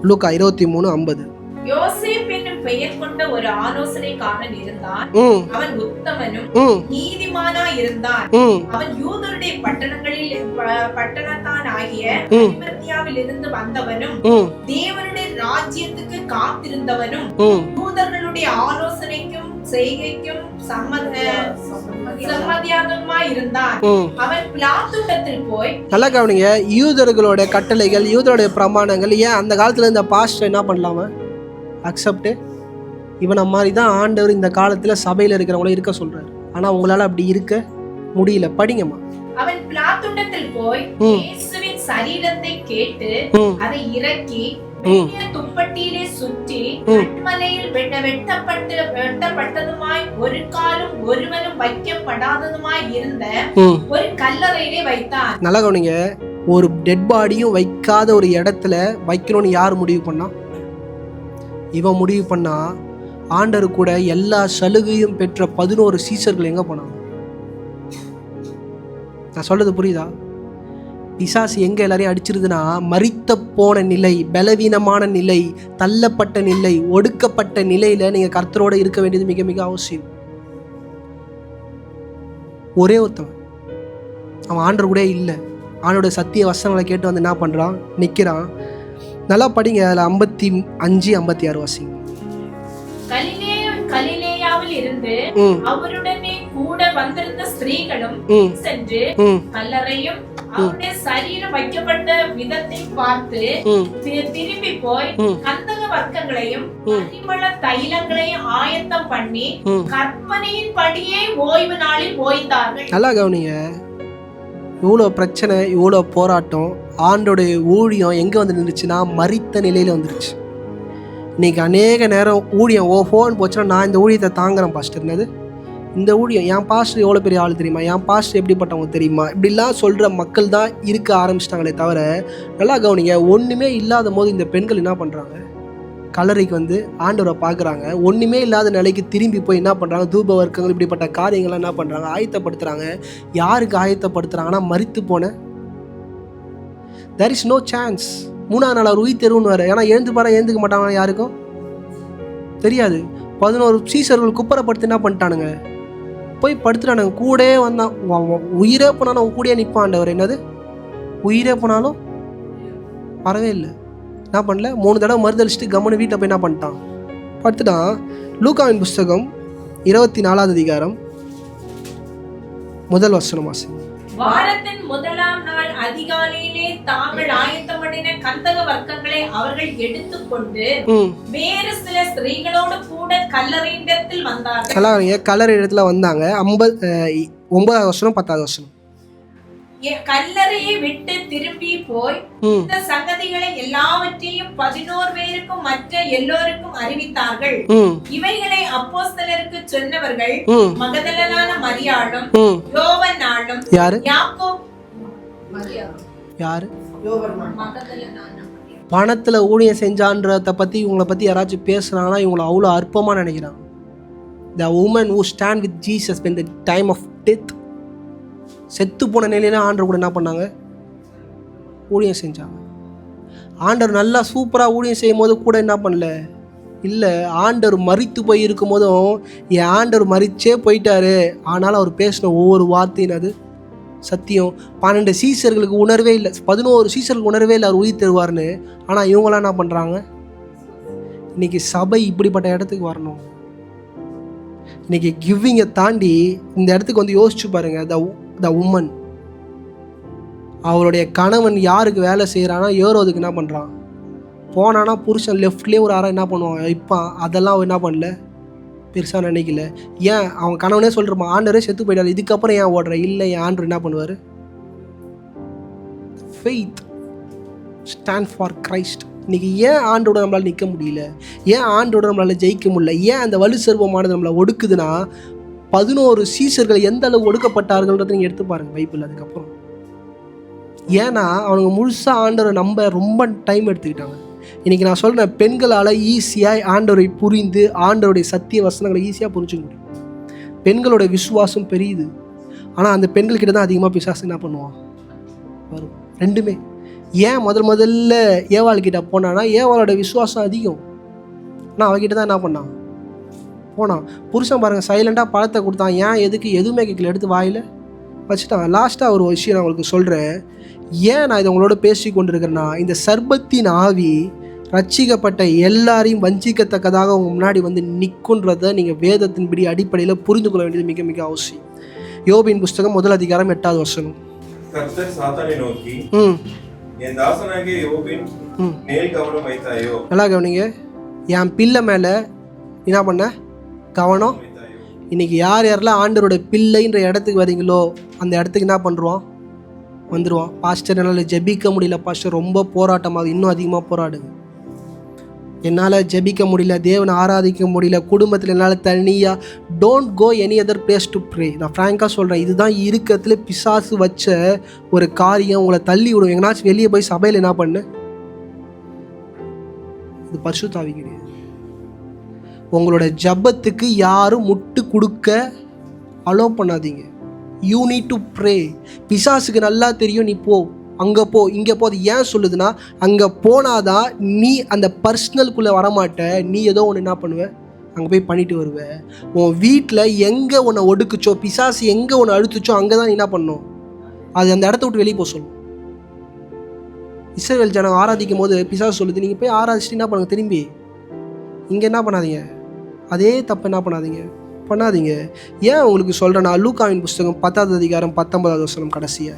லூக்கா 23:50. யோசேப் என்னும் பெயர் கொண்ட ஒரு ஆலோசனைக்காரன் இருந்தான். அவன் உத்தமனும் நீதிமானா இருந்தான். அவன் யூதருடைய பட்டணத்தான் ஆகிய அரிமத்தியாவில் இருந்து வந்தவனும் தேவனுடைய ராஜ்யத்துக்கு காத்திருந்தவனும் யூதர்களுடைய ஆலோசனைக்கும் செய்கைக்கும் சம்மதியாகமாய் இருந்தான். அவன் பிலாத்துவிடத்தில் போய், நல்லா கவனிங்க, யூதர்களோட கட்டளைகள், யூதருடைய பிரமாணங்கள், ஏன் அந்த காலத்துல இந்த பாஸ்டர் என்ன பண்ணலாமா அக்செப்ட், இவனை மாதிரி தான் ஆண்டவர் இந்த காலத்துல சபையில இருக்கிறவங்கள இருக்க சொல்றாரு. ஆனா உங்களால அப்படி இருக்க முடியல. படிங்கம்மா. அவன் பிலாத்துவிடத்தில் போய் இயேசுவின் சரீரத்தை கேட்டு அதை இறக்கி துப்பட்டியிலே சுற்றி கண்மலையில் வெட்டப்பட்டதுமாய் ஒரு காலும் ஒருவனும் வைக்கப்படாததுமாய் இருந்த ஒரு கல்லறையிலே வைத்தான். நல்லா கவனிங்க, ஒரு டெட் பாடியும் வைக்காத ஒரு இடத்துல வைக்கணும்னு யார் முடிவு பண்ணா? இவன் முடிவு பண்ணா. ஆண்டவர் கூட எல்லா சலுகையும் பெற்ற 11 சீசர்கள் எங்க போனாங்க? நான் சொல்றது புரியுதா? பிசாசு எங்க எல்லாரையும் அடிச்சிருதுன்னா, மரித்த போன நிலை, பலவீனமான நிலை, தள்ளப்பட்ட நிலை, ஒடுக்கப்பட்ட நிலையில நீங்க கர்த்தரோட இருக்க வேண்டியது மிக மிக அவசியம். ஒரே ஒருத்தவன் அவன் ஆண்டவர் கூட இல்லை, ஆண்டோட சத்திய வசனங்களை கேட்டு வந்து என்ன பண்றான், நிக்கிறான். நல்லா படிங்க. அதில் 55, 56 வாசிங்க. கலிலேயாவில் இருந்து அவருடனே கூட வந்திருந்த ஸ்திரீகளும் சென்று கல்லறையும் அவருடைய சரீரம் வைக்கப்பட்ட விதத்தை பார்த்து திரும்பி போய் கந்தக வர்க்கங்களையும் பரிமள தைலங்களையும் ஆயத்தம் பண்ணி கற்பனையின் படியே ஓய்வு நாளில் ஓய்ந்தார்கள். நல்லா கவனிங்க, இவ்வளோ பிரச்சனை, இவ்வளோ போராட்டம், ஆண்டோடைய ஊழியம் எங்கே வந்து நின்றுச்சுன்னா மரித்த நிலையில் வந்துருச்சு. இன்னைக்கு அநேக நேரம் ஊழியம் ஃபோன் போச்சுன்னா, நான் இந்த ஊழியத்தை தாங்குறேன் பாஸ்டர், என்னது இந்த ஊழியம், என் பாஸ்டர் எவ்வளோ பெரிய ஆள் தெரியுமா, என் பாஸ்டர் எப்படிப்பட்டவங்க தெரியுமா, இப்படிலாம் சொல்கிற மக்கள் தான் இருக்க ஆரம்பிச்சிட்டாங்களே தவிர, நல்லா கவனிங்க, ஒன்றுமே இல்லாத போது இந்த பெண்கள் என்ன பண்ணுறாங்க, கல்லறைக்கு வந்து ஆண்டவரை பார்க்குறாங்க. ஒன்றுமே இல்லாத நிலைக்கு திரும்பி போய் என்ன பண்ணுறாங்க, தூப வர்க்கங்கள் இப்படிப்பட்ட காரியங்கள்லாம் என்ன பண்ணுறாங்க, ஆயத்தப்படுத்துகிறாங்க. யாருக்கு ஆயத்தப்படுத்துகிறாங்கன்னா, மரித்து போன, தேர் இஸ் நோ சான்ஸ். 3ஆம் நாள் அவர் உயிர் தெருவுன்னு வேறு. ஏன்னா எழுந்துக்க மாட்டாங்க, யாருக்கும் தெரியாது. 11 சீசர்கள் குப்பரப்படுத்தி என்ன பண்ணிட்டானுங்க, போய் படுத்துட்டானுங்க. கூடே வந்தான், உயிரே போனாலும் அவன் கூடயே நிற்பாண்டவர். என்னது உயிரே போனாலும் வரவே இல்லை. என்ன பண்ணல, 3 தடவை மறுதளிச்சுட்டு கம்முன்னு வீட்டில் போய் என்ன பண்ணிட்டான், படுத்துட்டான். லூக்காவின் புஸ்தகம் 24வது அதிகாரம் 1 வசனம் வாசிங்க. வாரத்தின் முதலாம் நாள் அதிகாலையிலே தாங்கள் ஆயத்தமடின கந்தக வர்க்கங்களை அவர்கள் எடுத்துக்கொண்டு வேறு சில ஸ்திரீகளோடு கூட கல்லறையிடத்தில் வந்தார்கள். கல்லறை இடத்துல வந்தாங்க. 9வது வசனம் 10வது வசனம். கல்லறையை விட்டு திரும்பி போய் இந்த சங்கதிகளை எல்லாவற்றையும் 11 பேருக்கும் மற்ற எல்லோருக்கும் அறிவித்தார்கள். இவைகளை அப்போஸ்தலருக்கு சொன்னவர்கள் மகதலேனான மரியாளும் யோவன்னாளும் யாரு பணத்துல ஊழியம் செஞ்சான்றத பத்தி இவங்களை பத்தி யாராச்சும் பேசுறாங்கன்னா இவங்களை அவ்வளோ அற்பமா நினைக்கிறாங்க. The woman who stand with Jesus when the time of death, செத்து போன நிலையில ஆண்டவர் கூட என்ன பண்ணாங்க, ஊழியம் செஞ்சாங்க. ஆண்டவர் நல்லா சூப்பராக ஊழியம் செய்யும் போது கூட என்ன பண்ணல, இல்லை, ஆண்டவர் மரித்து போய் இருக்கும் போதும் என் ஆண்டவர் மரிச்சே போயிட்டாரு, ஆனாலும் அவர் பேசின ஒவ்வொரு வார்த்தையும் அது சத்தியம். 12 சீசர்களுக்கு உணர்வே இல்லை, 11 சீசர்களுக்கு உணர்வே இல்லை அவர் உயிர் தருவார்னு. ஆனால் இவங்களாம் என்ன பண்ணுறாங்க? இன்னைக்கு சபை இப்படிப்பட்ட இடத்துக்கு வரணும். இன்னைக்கு கிவிங்கை தாண்டி இந்த இடத்துக்கு வந்து யோசிச்சு பாருங்க. த உமன், அவருடைய கணவன் யாருக்கு வேலை செய்கிறான்னா ஏரோதுக்கு என்ன பண்ணுறான்? போனான்னா புருஷன் லெஃப்ட்லேயே ஒரு அரை என்ன பண்ணுவான் இப்போ, அதெல்லாம் அவன் என்ன பண்ணல, பெருசாக நினைக்கல. ஏன் அவன் கணவனே சொல்கிறமா, ஆண்டரே செத்து போயிட்டாரு, இதுக்கப்புறம் ஏன் ஓடுற? இல்லை, என் ஆண்டர் என்ன பண்ணுவார்? Faith stand for Christ. இன்றைக்கி ஏன் ஆண்டோட நம்மளால் நிற்க முடியல? ஏன் ஆண்டோட நம்மளால் ஜெயிக்க முடியல? ஏன் அந்த வலு சர்வமானது நம்மளை ஒடுக்குதுன்னா, 11 சீசர்கள் எந்த அளவு ஒடுக்கப்பட்டார்கள்ன்றதை நீங்கள் எடுத்து பாருங்கள் பைபிள். அதுக்கப்புறம் ஏன்னா அவனுங்க முழுசாக ஆண்டவரை நம்ப ரொம்ப டைம் எடுத்துக்கிட்டாங்க. இன்றைக்கி நான் சொல்கிறேன், பெண்களால் ஈஸியாக ஆண்டவரை புரிந்து ஆண்டவருடைய சத்திய வசனங்களை ஈஸியாக புரிஞ்சுக்க முடியும். பெண்களோட விசுவாசம் பெரியுது. ஆனால் அந்த பெண்கள்கிட்ட தான் அதிகமாக பிசாசு என்ன பண்ணுவான்? வரும். ரெண்டுமே. ஏன் முதல்ல ஏவாள்கிட்ட போனான்னா, ஏவாளோட விசுவாசம் அதிகம். ஆனால் அவகிட்ட தான் என்ன பண்ணான்? போனான். புருஷன் பாருங்கள், சைலண்டாக பழத்தை கொடுத்தான். ஏன் எதுக்கு? எதுவுமே கேட்கல, எடுத்து வாயில் வச்சுட்டான். லாஸ்ட்டாக ஒரு விஷயம் நான் உங்களுக்கு சொல்கிறேன். ஏன் நான் இதை உங்களோட பேசி கொண்டிருக்கிறேன்னா, இந்த சர்பத்தின் ஆவி ரட்சிக்கப்பட்ட எல்லாரையும் வஞ்சிக்கத்தக்கதாக உங்க முன்னாடி வந்து நிற்குன்றதை நீங்கள் வேதத்தின்படி அடிப்படையில் புரிந்து கொள்ள வேண்டியது மிக மிக அவசியம். யோபின் புஸ்தகம் 1 அதிகாரம் 8வது வசனம். கர்த்தர் சாத்தானை நோக்கி, என் தாசனாகிய யோபின் மேல் கவனம் வைத்தாயோ? நல்லா கவனிங்க. என் பிள்ளை மேலே என்ன பண்ண கவனம். இன்னைக்கு யார் யாரெல்லாம் ஆண்டவரோட பிள்ளைன்ற இடத்துக்கு வரீங்களோ அந்த இடத்துக்கு என்ன பண்ணுறோம்? வந்துடுவான். பாஸ்டர் என்னால் ஜெபிக்க முடியல பாஸ்டர், ரொம்ப போராட்டமாக, இன்னும் அதிகமாக போராடுங்க. என்னால் ஜெபிக்க முடியல, தேவனை ஆராதிக்க முடியல, குடும்பத்தில் என்னால் தனியாக. Don't go any other place to pray. நான் ஃப்ராங்காக சொல்கிறேன், இதுதான் இருக்கிறதுல பிசாசு வச்ச ஒரு காரியம். உங்களை தள்ளி விடும். எங்கனாச்சும் வெளியே போய் சபையில் என்ன பண்ணு? இது பரிசுத்த ஆவி கிடையாது. உங்களோட ஜபத்துக்கு யாரும் முட்டு கொடுக்க அலோ பண்ணாதீங்க. You need to pray. பிசாசுக்கு நல்லா தெரியும், நீ போ, அங்கே போ, இங்கே போ. அது ஏன் சொல்லுதுன்னா, அங்கே போனாதான் நீ அந்த பர்சனலுக்குள்ளே வரமாட்ட. நீ ஏதோ ஒன்று என்ன பண்ணுவ, அங்கே போய் பண்ணிட்டு வருவ. உன் வீட்டில் எங்கே உன்னை ஒடுக்குச்சோ, பிசாசு எங்கே உன்னை அழுத்துச்சோ, அங்கே தான் நீ என்ன பண்ணணும்? அது அந்த இடத்த விட்டு வெளியே போக சொல்லும். இஸ்ரவேல் ஜனம் ஆராதிக்கும் போது பிசாசு சொல்லுது, நீங்கள் போய் ஆராதிச்சுட்டு என்ன பண்ணுங்க, திரும்பி இங்கே என்ன பண்ணாதீங்க, அதே தப்பு என்ன பண்ணாதீங்க. ஏன் உங்களுக்கு சொல்கிறேன்னா, லூக்காவின் புஸ்தகம் 10வது அதிகாரம் 19வது வசனம் கடைசியா,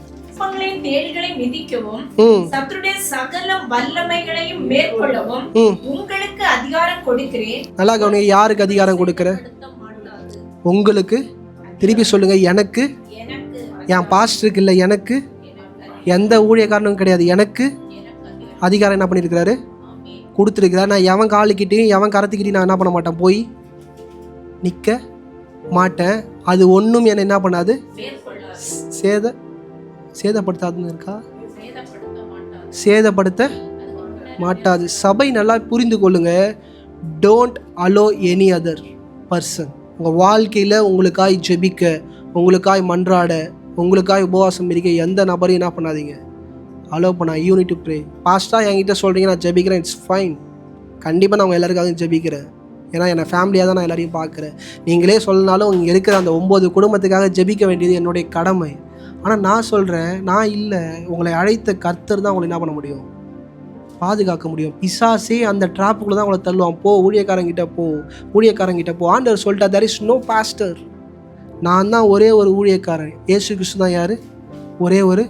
தேள்களை மிதிக்கவும் சத்துருடைய சகல வல்லமைகளையும் மேற்கொள்ளவும் உங்களுக்கு அதிகாரம் கொடுக்கிறேன். நல்லா கவனிங்க, யாருக்கு அதிகாரம் கொடுக்கிற? உங்களுக்கு. திருப்பி சொல்லுங்க, எனக்கு. என் பாஸ்டருக்கு இல்லை, எனக்கு. எந்த ஊழியக்காரனும் கிடையாது, எனக்கு அதிகாரம் என்ன பண்ணியிருக்கிறாரு? கொடுத்துருக்கிறார். நான் எவன் காலுக்கிட்டையும் எவன் கரத்துக்கிட்டையும் நான் என்ன பண்ண மாட்டேன், போய் நிற்க மாட்டேன். அது ஒன்றும் என்னை என்ன பண்ணாது, சேதப்படுத்தாதுன்னு இருக்கா? சேதப்படுத்த மாட்டாது. சபை நல்லா புரிந்து கொள்ளுங்க. Don't allow any other person உங்கள் வாழ்க்கையில் உங்களுக்காய் ஜெபிக்க, உங்களுக்காய் மன்றாட, உங்களுக்காய் உபவாசம் இருக்க எந்த நபரையும் என்ன பண்ணாதீங்க, அலோ பண்ணா. You need to pray. பாஸ்ட்டாக என்கிட்ட சொல்கிறீங்க, நான் ஜெபிக்கிறேன், இட்ஸ் ஃபைன். கண்டிப்பாக நான் உங்கள் எல்லாருக்காகவும் ஜெபிக்கிறேன். ஏன்னா என்னை ஃபேமிலியாக தான் நான் எல்லாரையும் பார்க்குறேன். நீங்களே சொல்லனாலும் இங்கே இருக்கிற அந்த 9 குடும்பத்துக்காக ஜெபிக்க வேண்டியது என்னுடைய கடமை. ஆனால் நான் சொல்கிறேன், நான் இல்லை, உங்களை அழைத்த கர்த்தர் தான் உங்களை என்ன பண்ண முடியும், பாதுகாக்க முடியும். பிசாசே அந்த ட்ராப்புக்குள்ளே தான் உங்களை தள்ளுவான். போ, ஊழியக்காரங்கிட்ட போ. ஆண்டவர் சொல்லிட்டா, there is no pastor. நான் தான் ஒரே ஒரு ஊழியக்காரன். இயேசு கிறிஸ்து தான் யார்? ஒரே ஒரு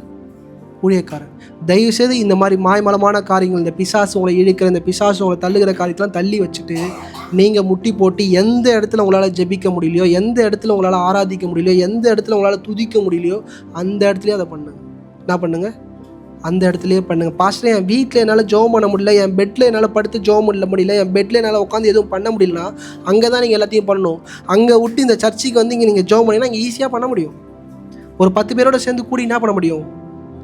ஊழியக்காரன். தயவுசெய்து இந்த மாதிரி மாய்மலமான காரியங்கள், இந்த பிசாசு உங்களை இழுக்கிற, இந்த பிசாசு உங்களை தள்ளுகிற காரியத்தெல்லாம் தள்ளி வச்சுட்டு நீங்கள் முட்டி போட்டு எந்த இடத்துல உங்களால் ஜெபிக்க முடியலையோ, எந்த இடத்துல உங்களால் ஆராதிக்க முடியலையோ, எந்த இடத்துல உங்களால் துதிக்க முடியலையோ, அந்த இடத்துலையே அதை பண்ணுங்க. என்ன பண்ணுங்க? அந்த இடத்துலையே பண்ணுங்க. பாஸ்டர், என் வீட்டில் என்னால் ஜெபம் பண்ண முடியல, என் பெட்டில் என்னால் படுத்து ஜெபம் முடியல, என் பெட்டில் என்னால் உட்காந்து எதுவும் பண்ண முடியலன்னா அங்கே தான் நீங்கள் எல்லாத்தையும் பண்ணணும். அங்கே விட்டு இந்த சர்ச்சுக்கு வந்து இங்கே நீங்கள் ஜெபம் பண்ணிங்கன்னா இங்கே ஈஸியாக பண்ண முடியும். ஒரு 10 பேரோட சேர்ந்து கூடி என்ன பண்ண முடியும்,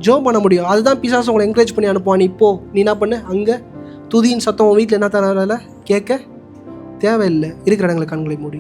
ஜெபம் பண்ண முடியும். அதுதான் பிசாசு உங்களை என்கரேஜ் பண்ணி அனுப்புவான். நீ என்ன பண்ணு, அங்கே துதியின் சத்தம் வீட்டில் என்ன தரால கேட்க தேவையில்லை. இருக்கிற இடங்களை கண்களை மூடி